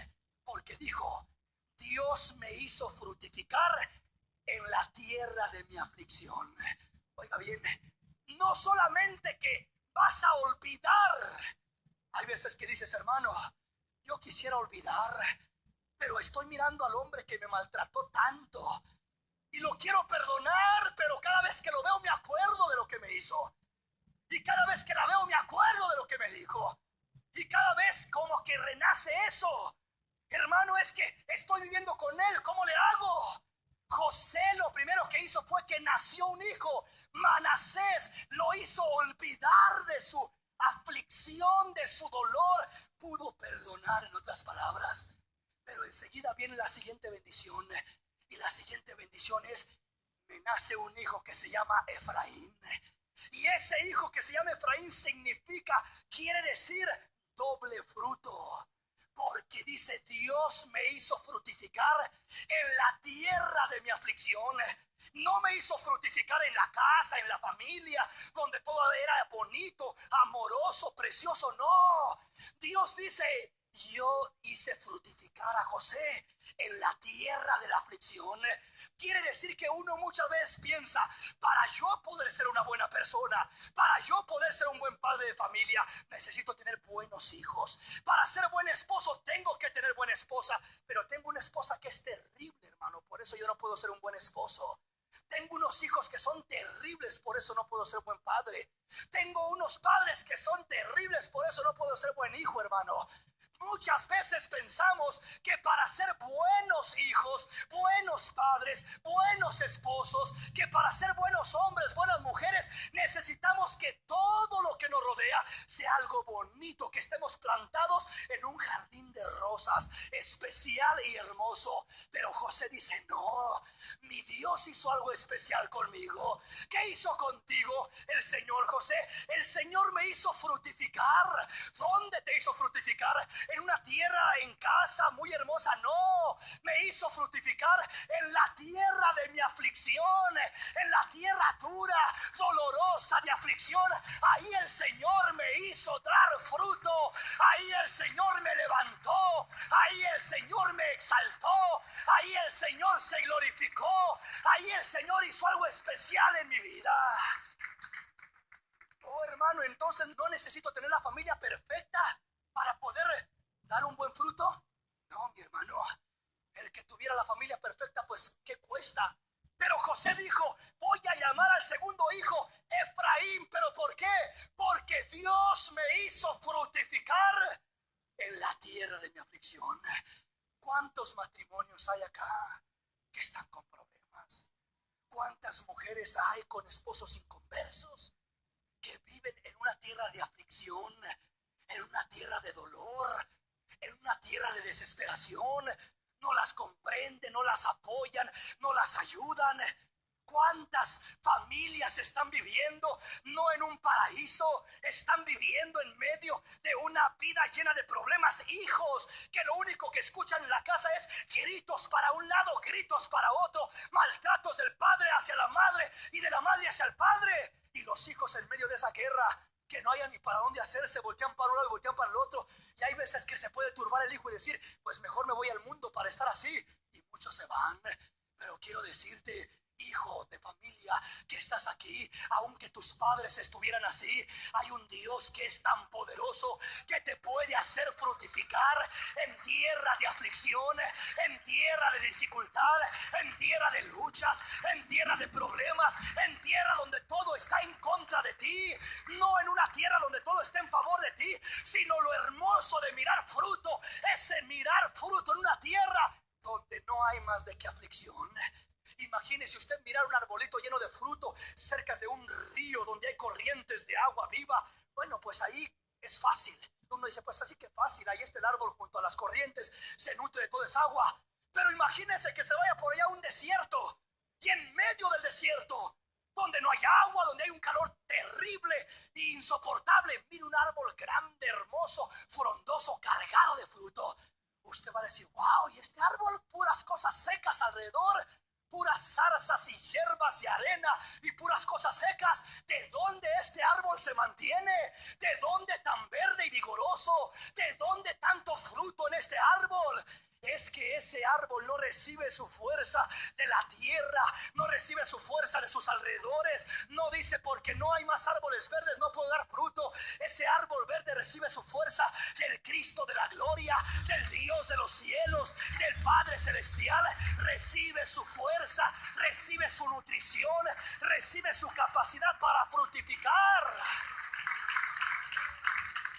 porque dijo, Dios me hizo fructificar en la tierra de mi aflicción. Oiga bien, no solamente que vas a olvidar. Hay veces que dices, hermano, yo quisiera olvidar, pero estoy mirando al hombre que me maltrató tanto y lo quiero perdonar, pero cada vez que lo veo me acuerdo de lo que me hizo. Y cada vez que la veo me acuerdo de lo que me dijo. Y cada vez como que renace eso. Hermano, es que estoy viviendo con él, ¿cómo le hago? José lo primero que hizo fue que nació un hijo. Manasés lo hizo olvidar de su aflicción, de su dolor. Pudo perdonar, en otras palabras. Pero enseguida viene la siguiente bendición. Y la siguiente bendición es, me nace un hijo que se llama Efraín. Y ese hijo que se llama Efraín quiere decir doble fruto. Porque dice, Dios me hizo fructificar en la tierra de mi aflicción. No me hizo fructificar en la casa, en la familia, donde todo era bonito, amoroso, precioso. No, Dios dice, yo hice fructificar a José en la tierra de la aflicción. Quiere decir que uno muchas veces piensa, para yo poder ser una buena persona, para yo poder ser un buen padre de familia, necesito tener buenos hijos. Para ser buen esposo tengo que tener buena esposa, pero tengo una esposa que es terrible, hermano, por eso yo no puedo ser un buen esposo. Tengo unos hijos que son terribles, por eso no puedo ser buen padre. Tengo unos padres que son terribles, por eso no puedo ser buen hijo, hermano. Muchas veces pensamos que para ser buenos hijos, buenos padres, buenos esposos, que para ser buenos hombres, buenas mujeres, necesitamos que todo lo que nos rodea sea algo bonito, que estemos plantados en un jardín de rosas, especial y hermoso. Pero José dice, no, mi Dios hizo algo especial conmigo. ¿Qué hizo contigo el Señor, José? El Señor me hizo fructificar. ¿Dónde te hizo fructificar? ¿En una tierra, en casa muy hermosa? No, me hizo fructificar en la tierra de mi aflicción, en la tierra dura, dolorosa de aflicción. Ahí el Señor me hizo dar fruto, ahí el Señor me levantó, ahí el Señor me exaltó, ahí el Señor se glorificó, ahí el Señor hizo algo especial en mi vida. Oh, hermano, entonces no necesito tener la familia perfecta para poder dar un buen fruto. No, mi hermano, el que tuviera la familia perfecta, pues, ¿qué cuesta? Pero José dijo, voy a llamar al segundo hijo Efraín. ¿Pero por qué? Porque Dios me hizo fructificar en la tierra de mi aflicción. ¿Cuántos matrimonios hay acá que están con problemas? ¿Cuántas mujeres hay con esposos inconversos que viven en una tierra de aflicción, en una tierra de dolor, en una tierra de desesperación? no las comprenden, no las apoyan, no las ayudan. ¿Cuántas familias están viviendo no en un paraíso? Están viviendo en medio de una vida llena de problemas. Hijos que lo único que escuchan en la casa es gritos para un lado, gritos para otro, maltratos del padre hacia la madre y de la madre hacia el padre. Y los hijos en medio de esa guerra que no hayan ni para dónde hacerse, voltean para un lado y voltean para el otro. Y hay veces que se puede turbar el hijo y decir, pues mejor me voy al mundo para estar así. Y muchos se van. Pero quiero decirte, hijo de familia que estás aquí, aunque tus padres estuvieran así, hay un Dios que es tan poderoso que te puede hacer fructificar en tierra de aflicción, en tierra de dificultad, en tierra de luchas, en tierra de problemas, en tierra donde todo está en contra de ti, no en una tierra donde todo está en favor de ti, sino lo hermoso de mirar fruto es mirar fruto en una tierra donde no hay más de que aflicción. Imagínese usted mirar un arbolito lleno de fruto cerca de un río donde hay corrientes de agua viva. Bueno, pues ahí es fácil. Uno dice, pues así que fácil, ahí está el árbol junto a las corrientes, se nutre de toda esa agua. Pero imagínese que se vaya por allá a un desierto y en medio del desierto, donde no hay agua, donde hay un calor terrible e insoportable, mire un árbol grande, hermoso, frondoso, cargado de fruto. Usted va a decir, wow, y este árbol, puras cosas secas alrededor, puras zarzas y hierbas y arena y puras cosas secas. ¿De dónde este árbol se mantiene? ¿De dónde tan verde y vigoroso? ¿De dónde tanto fruto en este árbol? Es que ese árbol no recibe su fuerza de la tierra, no recibe su fuerza de sus alrededores. No dice porque no hay más árboles verdes no puedo dar fruto. Ese árbol verde recibe su fuerza del Cristo de la gloria, del Dios de los cielos, del Padre celestial. Recibe su fuerza, recibe su nutrición, recibe su capacidad para fructificar.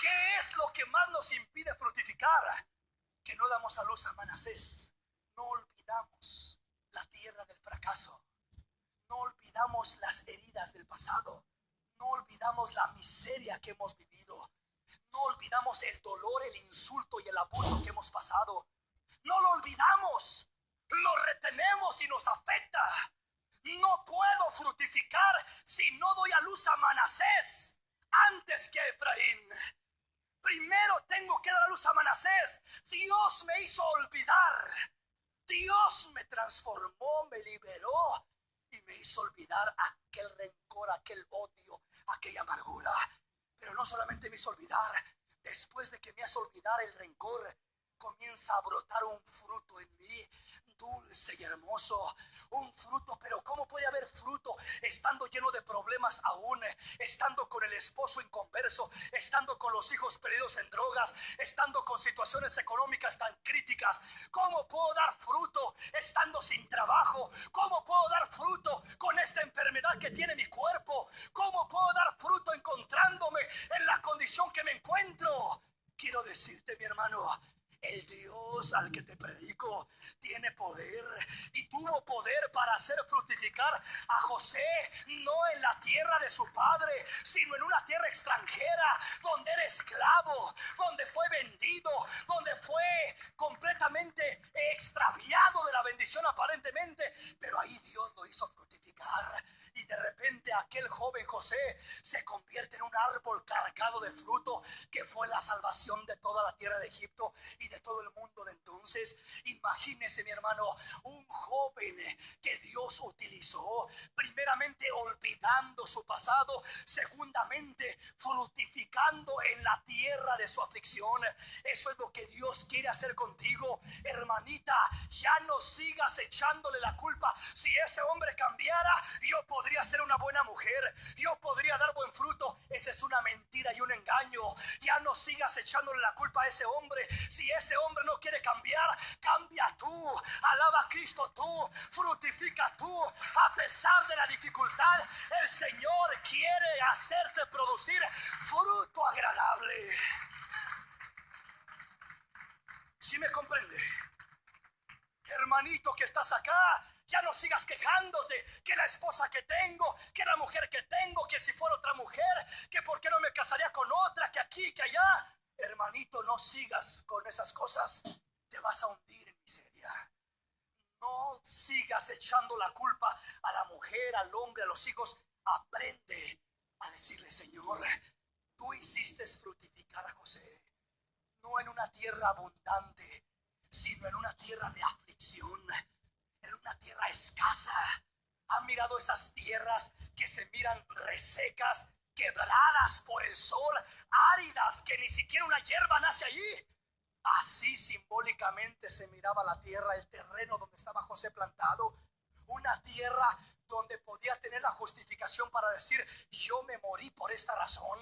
¿Qué es lo que más nos impide fructificar? Que no damos a luz a Manasés. No olvidamos la tierra del fracaso. No olvidamos las heridas del pasado. No olvidamos la miseria que hemos vivido. No olvidamos el dolor, el insulto y el abuso que hemos pasado. No lo olvidamos. Lo retenemos y nos afecta. No puedo fructificar si no doy a luz a Manasés antes que a Efraín. Primero tengo que dar a luz a Manasés. Dios me hizo olvidar. Dios me transformó, me liberó y me hizo olvidar aquel rencor, aquel odio, aquella amargura. Pero no solamente me hizo olvidar. Después de que me hace olvidar el rencor, comienza a brotar un fruto en mí, dulce y hermoso, un fruto. Pero ¿cómo puede haber fruto estando lleno de problemas aún, estando con el esposo inconverso, estando con los hijos perdidos en drogas, estando con situaciones económicas tan críticas? ¿Cómo puedo dar fruto estando sin trabajo? ¿Cómo puedo dar fruto con esta enfermedad que tiene mi cuerpo? ¿Cómo puedo dar fruto encontrándome en la condición que me encuentro? Quiero decirte, mi hermano, el Dios al que te predico tiene poder y tuvo poder para hacer fructificar a José, no en la tierra de su padre, sino en una tierra extranjera, donde era esclavo, donde fue vendido, donde fue completamente extraviado de la bendición aparentemente, pero ahí Dios lo hizo fructificar. Y de repente aquel joven José se convierte en un árbol cargado de fruto, que fue la salvación de toda la tierra de Egipto y de todo el mundo de entonces. Imagínese, mi hermano, un joven que Dios utilizó, primeramente olvidando su pasado, segundamente fructificando en la tierra de su aflicción. Eso es lo que Dios quiere hacer contigo, hermanita. Ya no sigas echándole la culpa. Si ese hombre cambiara, yo podría ser una buena mujer, yo podría dar buen fruto. Esa es una mentira y un engaño. Ya no sigas echándole la culpa a ese hombre. Si ese hombre no quiere cambiar, cambia tú, alaba a Cristo tú, fructifica tú. A pesar de la dificultad, el Señor quiere hacerte producir fruto agradable. ¿Sí me comprende? Hermanito que estás acá, ya no sigas quejándote que la esposa que tengo, que la mujer que tengo, que si fuera otra mujer, que por qué no me casaría con otra, que aquí, que allá. Hermanito, no sigas con esas cosas. te vas a hundir en miseria. No sigas echando la culpa a la mujer, al hombre, a los hijos. Aprende a decirle: Señor, tú hiciste fructificar a José, no en una tierra abundante, sino en una tierra de aflicción, en una tierra escasa. ¿Han mirado esas tierras que se miran resecas, quebradas por el sol, áridas, que ni siquiera una hierba nace allí? Así simbólicamente se miraba la tierra, el terreno donde estaba José plantado. Una tierra donde podía tener la justificación para decir: yo me morí por esta razón,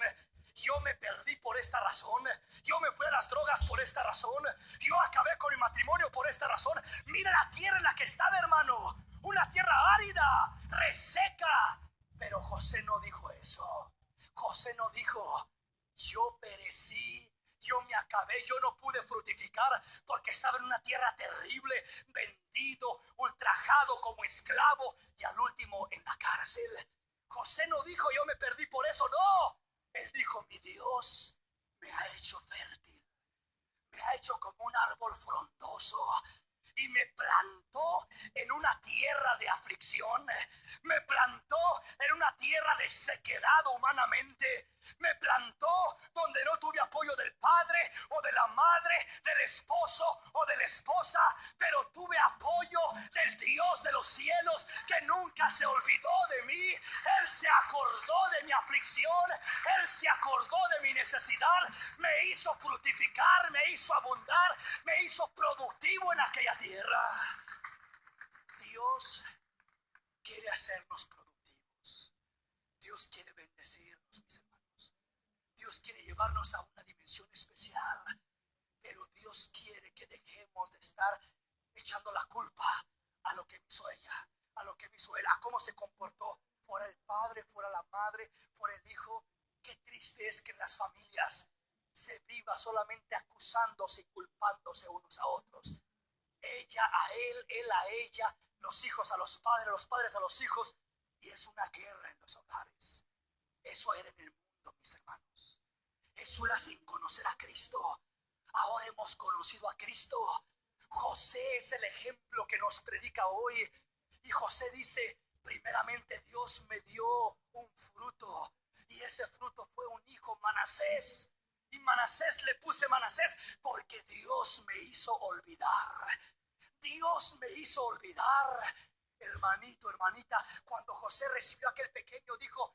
yo me perdí por esta razón, yo me fui a las drogas por esta razón, yo acabé con mi matrimonio por esta razón. Mira la tierra en la que estaba, hermano, una tierra árida, reseca. Pero José no dijo eso. José no dijo: yo perecí, yo me acabé, yo no pude fructificar porque estaba en una tierra terrible, vendido, ultrajado como esclavo y al último en la cárcel. José no dijo: yo me perdí por eso, no. Él dijo: mi Dios me ha hecho fértil, me ha hecho como un árbol frondoso y me plantó en una tierra de aflicción, me plantó en una tierra de sequedad humanamente, me plantó donde no tuve apoyo del padre o de la madre, del esposo o de la esposa, pero tuve apoyo del Dios de los cielos, que nunca se olvidó de mí. Él se acordó de mi aflicción, Él se acordó de mi necesidad, me hizo fructificar, me hizo abundar, me hizo productivo en aquella tierra. Dios quiere hacernos productivos. Dios quiere bendecirnos, mis hermanos. Dios quiere llevarnos a una dimensión especial. Pero Dios quiere que dejemos de estar echando la culpa a lo que me hizo ella, a lo que me hizo él, a cómo se comportó. Fuera el padre, fuera la madre, fuera el hijo. Qué triste es que en las familias se viva solamente acusándose y culpándose unos a otros. Ella a él a ella, los hijos a los padres a los hijos. Y es una guerra en los hogares. Eso era en el mundo, mis hermanos. Eso era sin conocer a Cristo. Ahora hemos conocido a Cristo. José es el ejemplo que nos predica hoy. Y José dice: primeramente Dios me dio un fruto, y ese fruto fue un hijo, Manasés. Y Manasés le puse Manasés porque Dios me hizo olvidar. Dios me hizo olvidar. Hermanito, hermanita, cuando José recibió a aquel pequeño, dijo: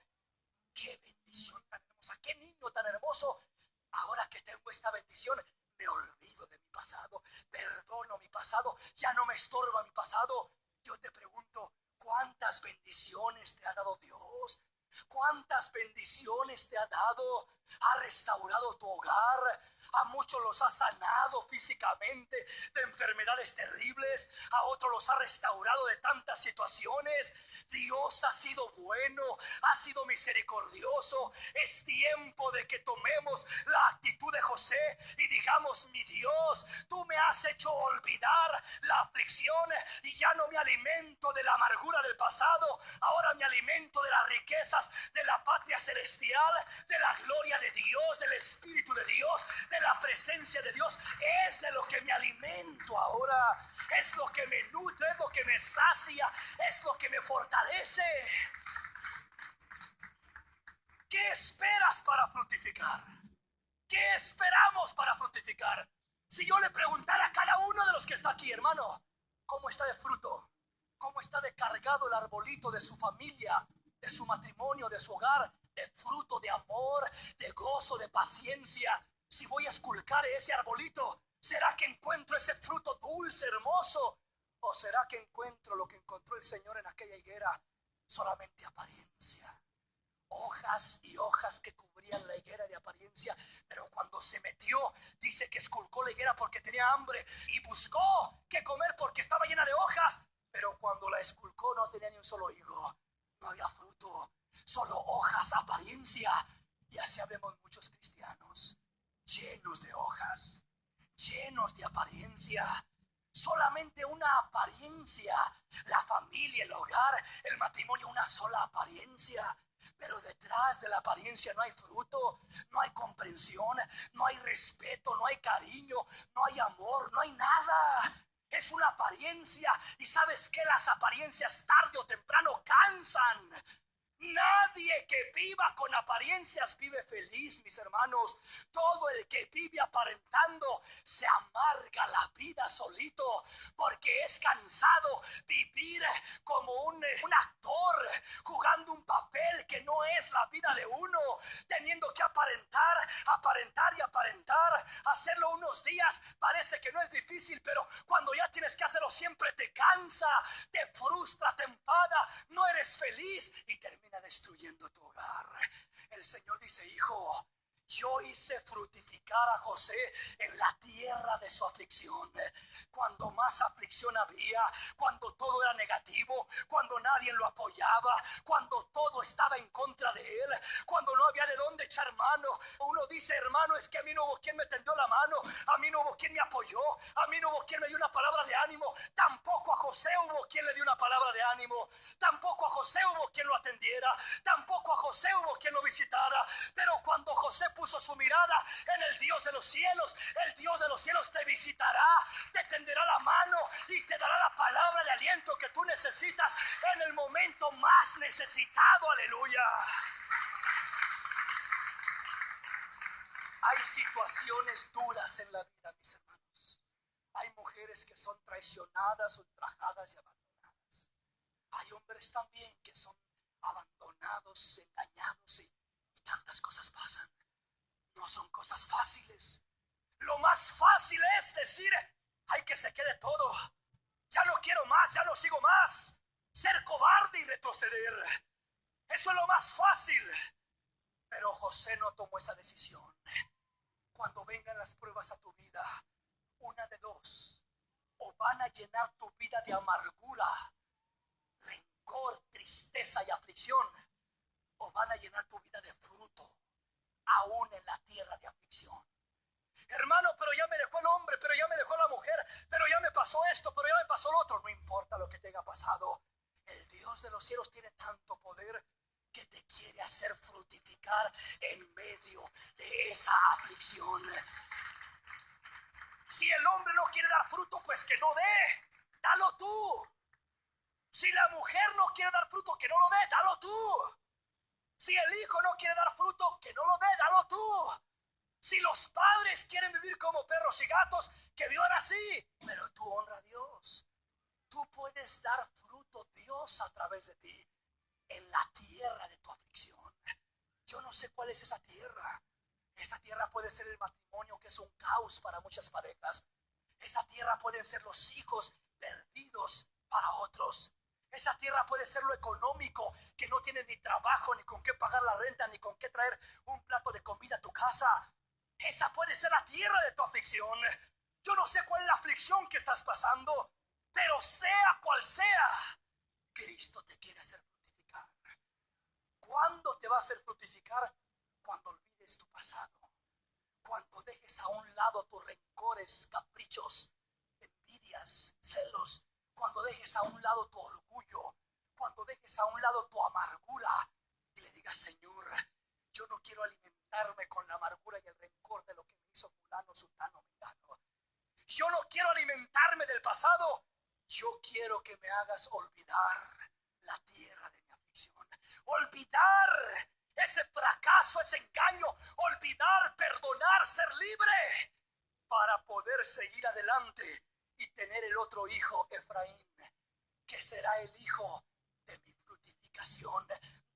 qué bendición tan hermosa, qué niño tan hermoso. Ahora que tengo esta bendición, me olvido de mi pasado, perdono mi pasado, ya no me estorba mi pasado. Yo te pregunto: ¿cuántas bendiciones te ha dado Dios? ¿Cuántas bendiciones te ha dado? Ha restaurado tu hogar, a muchos los ha sanado físicamente de enfermedades terribles, a otros los ha restaurado de tantas situaciones. Dios ha sido bueno, ha sido misericordioso. Es tiempo de que tomemos la actitud de José y digamos: mi Dios, tú me has hecho olvidar la aflicción y ya no me alimento de la amargura del pasado, ahora me alimento de las riquezas de la patria celestial, de la gloria de Dios, del Espíritu de Dios, de la presencia de Dios. Es de lo que me alimento ahora, es lo que me nutre, es lo que me sacia, es lo que me fortalece. ¿Qué esperas para fructificar? ¿Qué esperamos para fructificar? Si yo le preguntara a cada uno de los que está aquí, hermano, ¿cómo está de fruto? ¿Cómo está de cargado el arbolito de su familia, de su matrimonio, de su hogar, de fruto, de amor, de gozo, de paciencia? Si voy a esculcar ese arbolito, ¿será que encuentro ese fruto dulce, hermoso? ¿O será que encuentro lo que encontró el Señor en aquella higuera? Solamente apariencia. Hojas y hojas que cubrían la higuera de apariencia. Pero cuando se metió, dice que esculcó la higuera porque tenía hambre y buscó qué comer porque estaba llena de hojas. Pero cuando la esculcó no tenía ni un solo higo, no había fruto, solo hojas, apariencia. Y así vemos muchos cristianos llenos de hojas, llenos de apariencia. Solamente una apariencia. La familia, el hogar, el matrimonio, una sola apariencia. Pero detrás de la apariencia no hay fruto, no hay comprensión, no hay respeto, no hay cariño, no hay amor, no hay nada. Es una apariencia. Y sabes que las apariencias tarde o temprano cansan. Nadie que viva con apariencias vive feliz, mis hermanos. Todo el que vive aparentando se amarga la vida solito, porque es cansado vivir como un actor jugando un papel que no es la vida de uno, teniendo que aparentar, aparentar y aparentar. Hacerlo unos días parece que no es difícil, pero cuando ya tienes que hacerlo siempre te cansa, te frustra, te enfada, no eres feliz y termina destruyendo tu hogar. El Señor dice: hijo, yo hice fructificar a José en la tierra de su aflicción. Cuando más aflicción había, cuando todo era negativo, cuando nadie lo apoyaba, cuando todo estaba en contra de él, cuando no había de dónde echar mano. Uno dice: hermano, es que a mí no hubo quien me tendió la mano, a mí no hubo quien me apoyó, a mí no hubo quien me dio una palabra de ánimo. Tampoco a José hubo quien le dio una palabra de ánimo, tampoco a José hubo quien lo atendiera, tampoco a José hubo quien lo visitara. Pero cuando José puso su mirada en el Dios de los cielos, el Dios de los cielos te visitará, te tenderá la mano y te dará la palabra de aliento que tú necesitas en el momento más necesitado. Aleluya. Hay situaciones duras en la vida, mis hermanos. Hay mujeres que son traicionadas, ultrajadas y abandonadas. Hay hombres también que son abandonados, engañados y tantas cosas pasan. No son cosas fáciles. Lo más fácil es decir: hay que se quede todo. Ya no quiero más, ya no sigo más. Ser cobarde y retroceder. Eso es lo más fácil. Pero José no tomó esa decisión. Cuando vengan las pruebas a tu vida, una de dos: o van a llenar tu vida de amargura, rencor, tristeza y aflicción, o van a llenar tu vida de fruto, aún en la tierra de aflicción. Hermano, pero ya me dejó el hombre, pero ya me dejó la mujer, pero ya me pasó esto, pero ya me pasó lo otro. No importa lo que te haya pasado, el Dios de los cielos tiene tanto poder que te quiere hacer fructificar en medio de esa aflicción. Si el hombre no quiere dar fruto, pues que no dé, dalo tú. Si la mujer no quiere dar fruto, que no lo dé, dalo tú. Si el hijo no quiere dar fruto, que no lo dé, dalo tú. Si los padres quieren vivir como perros y gatos, que vivan así. Pero tú honra a Dios. Tú puedes dar fruto, Dios, a través de ti, en la tierra de tu aflicción. Yo no sé cuál es esa tierra. Esa tierra puede ser el matrimonio, que es un caos para muchas parejas. Esa tierra pueden ser los hijos perdidos para otros. Esa tierra puede ser lo económico, que no tienes ni trabajo, ni con qué pagar la renta, ni con qué traer un plato de comida a tu casa. Esa puede ser la tierra de tu aflicción. Yo no sé cuál es la aflicción que estás pasando, pero sea cual sea, Cristo te quiere hacer fructificar. ¿Cuándo te va a hacer fructificar? Cuando olvides tu pasado. Cuando dejes a un lado tus rencores, caprichos, envidias, celos. Cuando dejes a un lado tu orgullo. Cuando dejes a un lado tu amargura. Y le digas: Señor, yo no quiero alimentarme con la amargura y el rencor de lo que me hizo fulano, sutano, mengano. Yo no quiero alimentarme del pasado. Yo quiero que me hagas olvidar la tierra de mi aflicción. Olvidar ese fracaso, ese engaño. Olvidar, perdonar, ser libre, para poder seguir adelante y tener el otro hijo, Efraín, que será el hijo de mi fructificación.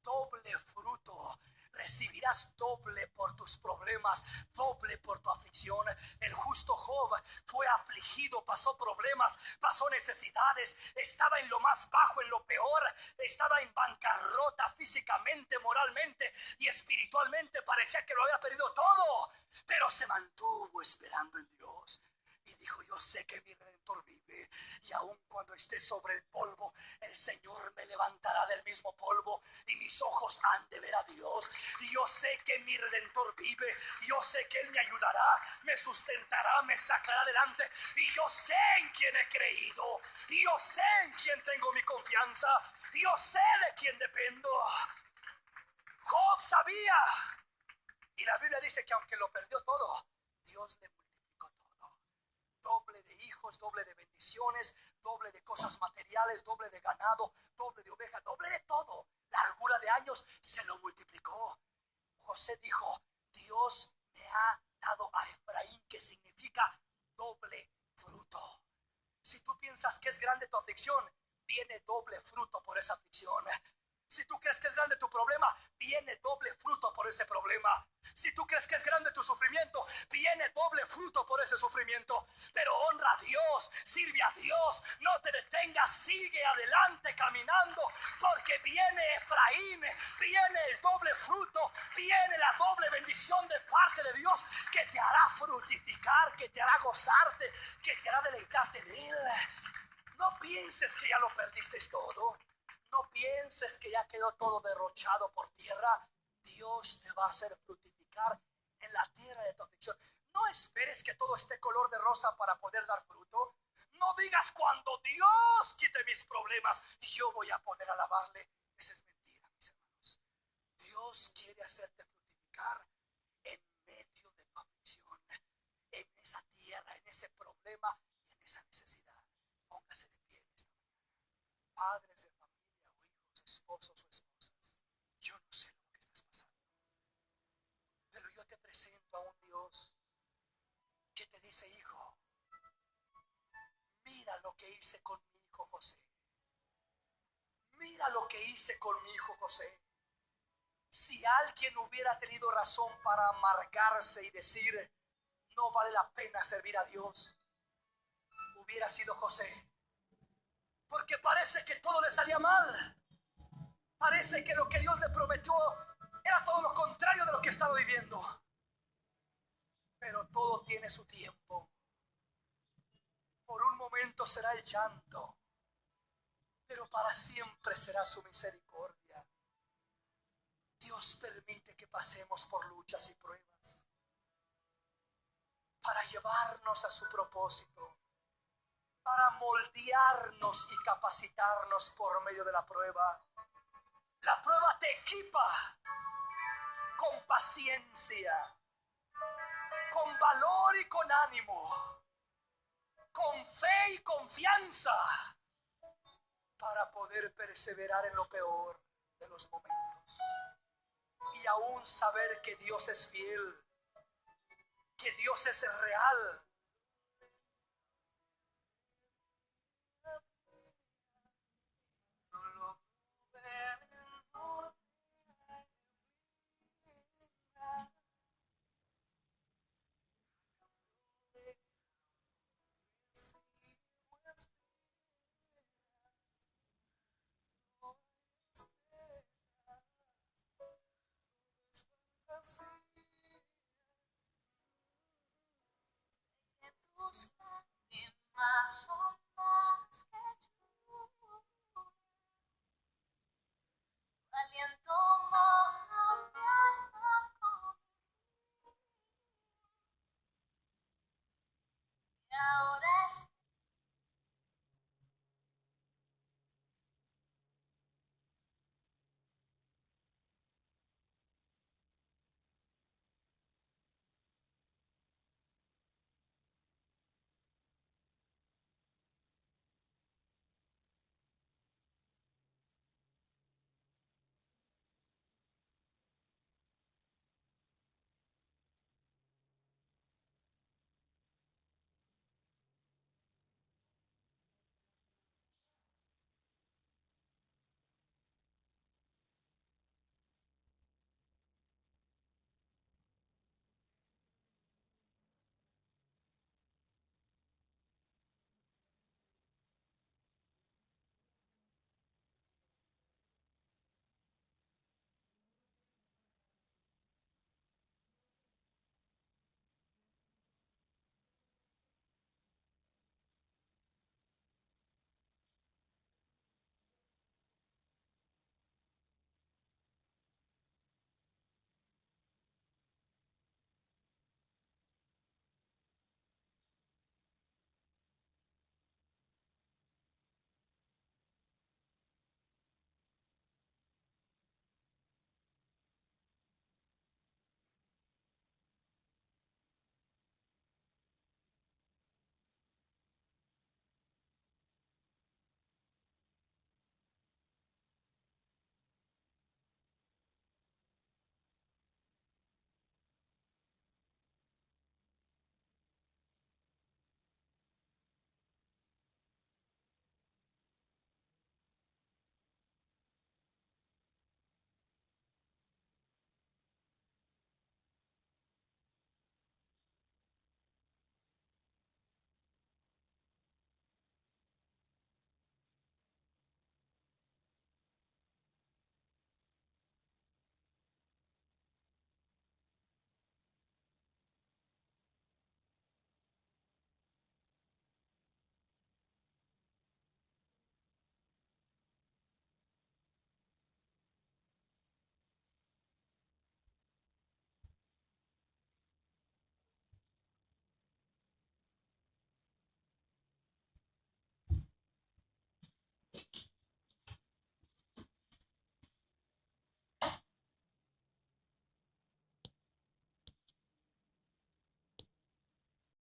Doble fruto. Recibirás doble por tus problemas, doble por tu aflicción. El justo Job fue afligido, pasó problemas, pasó necesidades, estaba en lo más bajo, en lo peor, estaba en bancarrota físicamente, moralmente y espiritualmente. Parecía que lo había perdido todo, pero se mantuvo esperando en Dios. Y dijo: yo sé que mi Redentor vive, y aun cuando esté sobre el polvo, el Señor me levantará del mismo polvo, y mis ojos han de ver a Dios. Y yo sé que mi Redentor vive, yo sé que Él me ayudará, me sustentará, me sacará adelante. Y yo sé en quién he creído, y yo sé en quién tengo mi confianza, y yo sé de quién dependo. Job sabía. Y la Biblia dice que aunque lo perdió todo, Dios le multiplicó todo. Doble de hijos, doble de bendiciones, doble de cosas materiales, doble de ganado, doble de ovejas, doble de todo. Largura de años se lo multiplicó. José dijo, Dios me ha dado a Efraín, que significa doble fruto. Si tú piensas que es grande tu aflicción, viene doble fruto por esa aflicción. Si tú crees que es grande tu problema, viene doble fruto por ese problema. Si tú crees que es grande tu sufrimiento, viene doble fruto por ese sufrimiento. Pero honra a Dios, sirve a Dios, no te detengas, sigue adelante caminando, porque viene Efraín, viene el doble fruto, viene la doble bendición de parte de Dios, que te hará fructificar, que te hará gozarte, que te hará deleitarte en Él. No pienses que ya lo perdiste todo. No pienses que ya quedó todo derrochado por tierra. Dios te va a hacer fructificar en la tierra de tu aflicción. No esperes que todo esté color de rosa para poder dar fruto. No digas, cuando Dios quite mis problemas, yo voy a poder alabarle. Esa es mentira, mis hermanos. Dios quiere hacerte fructificar en medio de tu aflicción, en esa tierra, en ese problema y en esa necesidad. Póngase de pie esta mañana. Padres de familia o hijos, esposos o esposas, yo no sé lo que estás pasando, pero yo te presento a un Dios que te dice, hijo, mira lo que hice con mi hijo José. Mira lo que hice con mi hijo José. Si alguien hubiera tenido razón para amargarse y decir, no vale la pena servir a Dios, hubiera sido José. Porque parece que todo le salía mal. Parece que lo que Dios le prometió era todo lo contrario de lo que estaba viviendo. Pero todo tiene su tiempo. Por un momento será el llanto, pero para siempre será su misericordia. Dios permite que pasemos por luchas y pruebas para llevarnos a su propósito, para moldearnos y capacitarnos por medio de la prueba. La prueba te equipa con paciencia, con valor y con ánimo, con fe y confianza, para poder perseverar en lo peor de los momentos y aún saber que Dios es fiel, que Dios es real. Que tus lágrimas son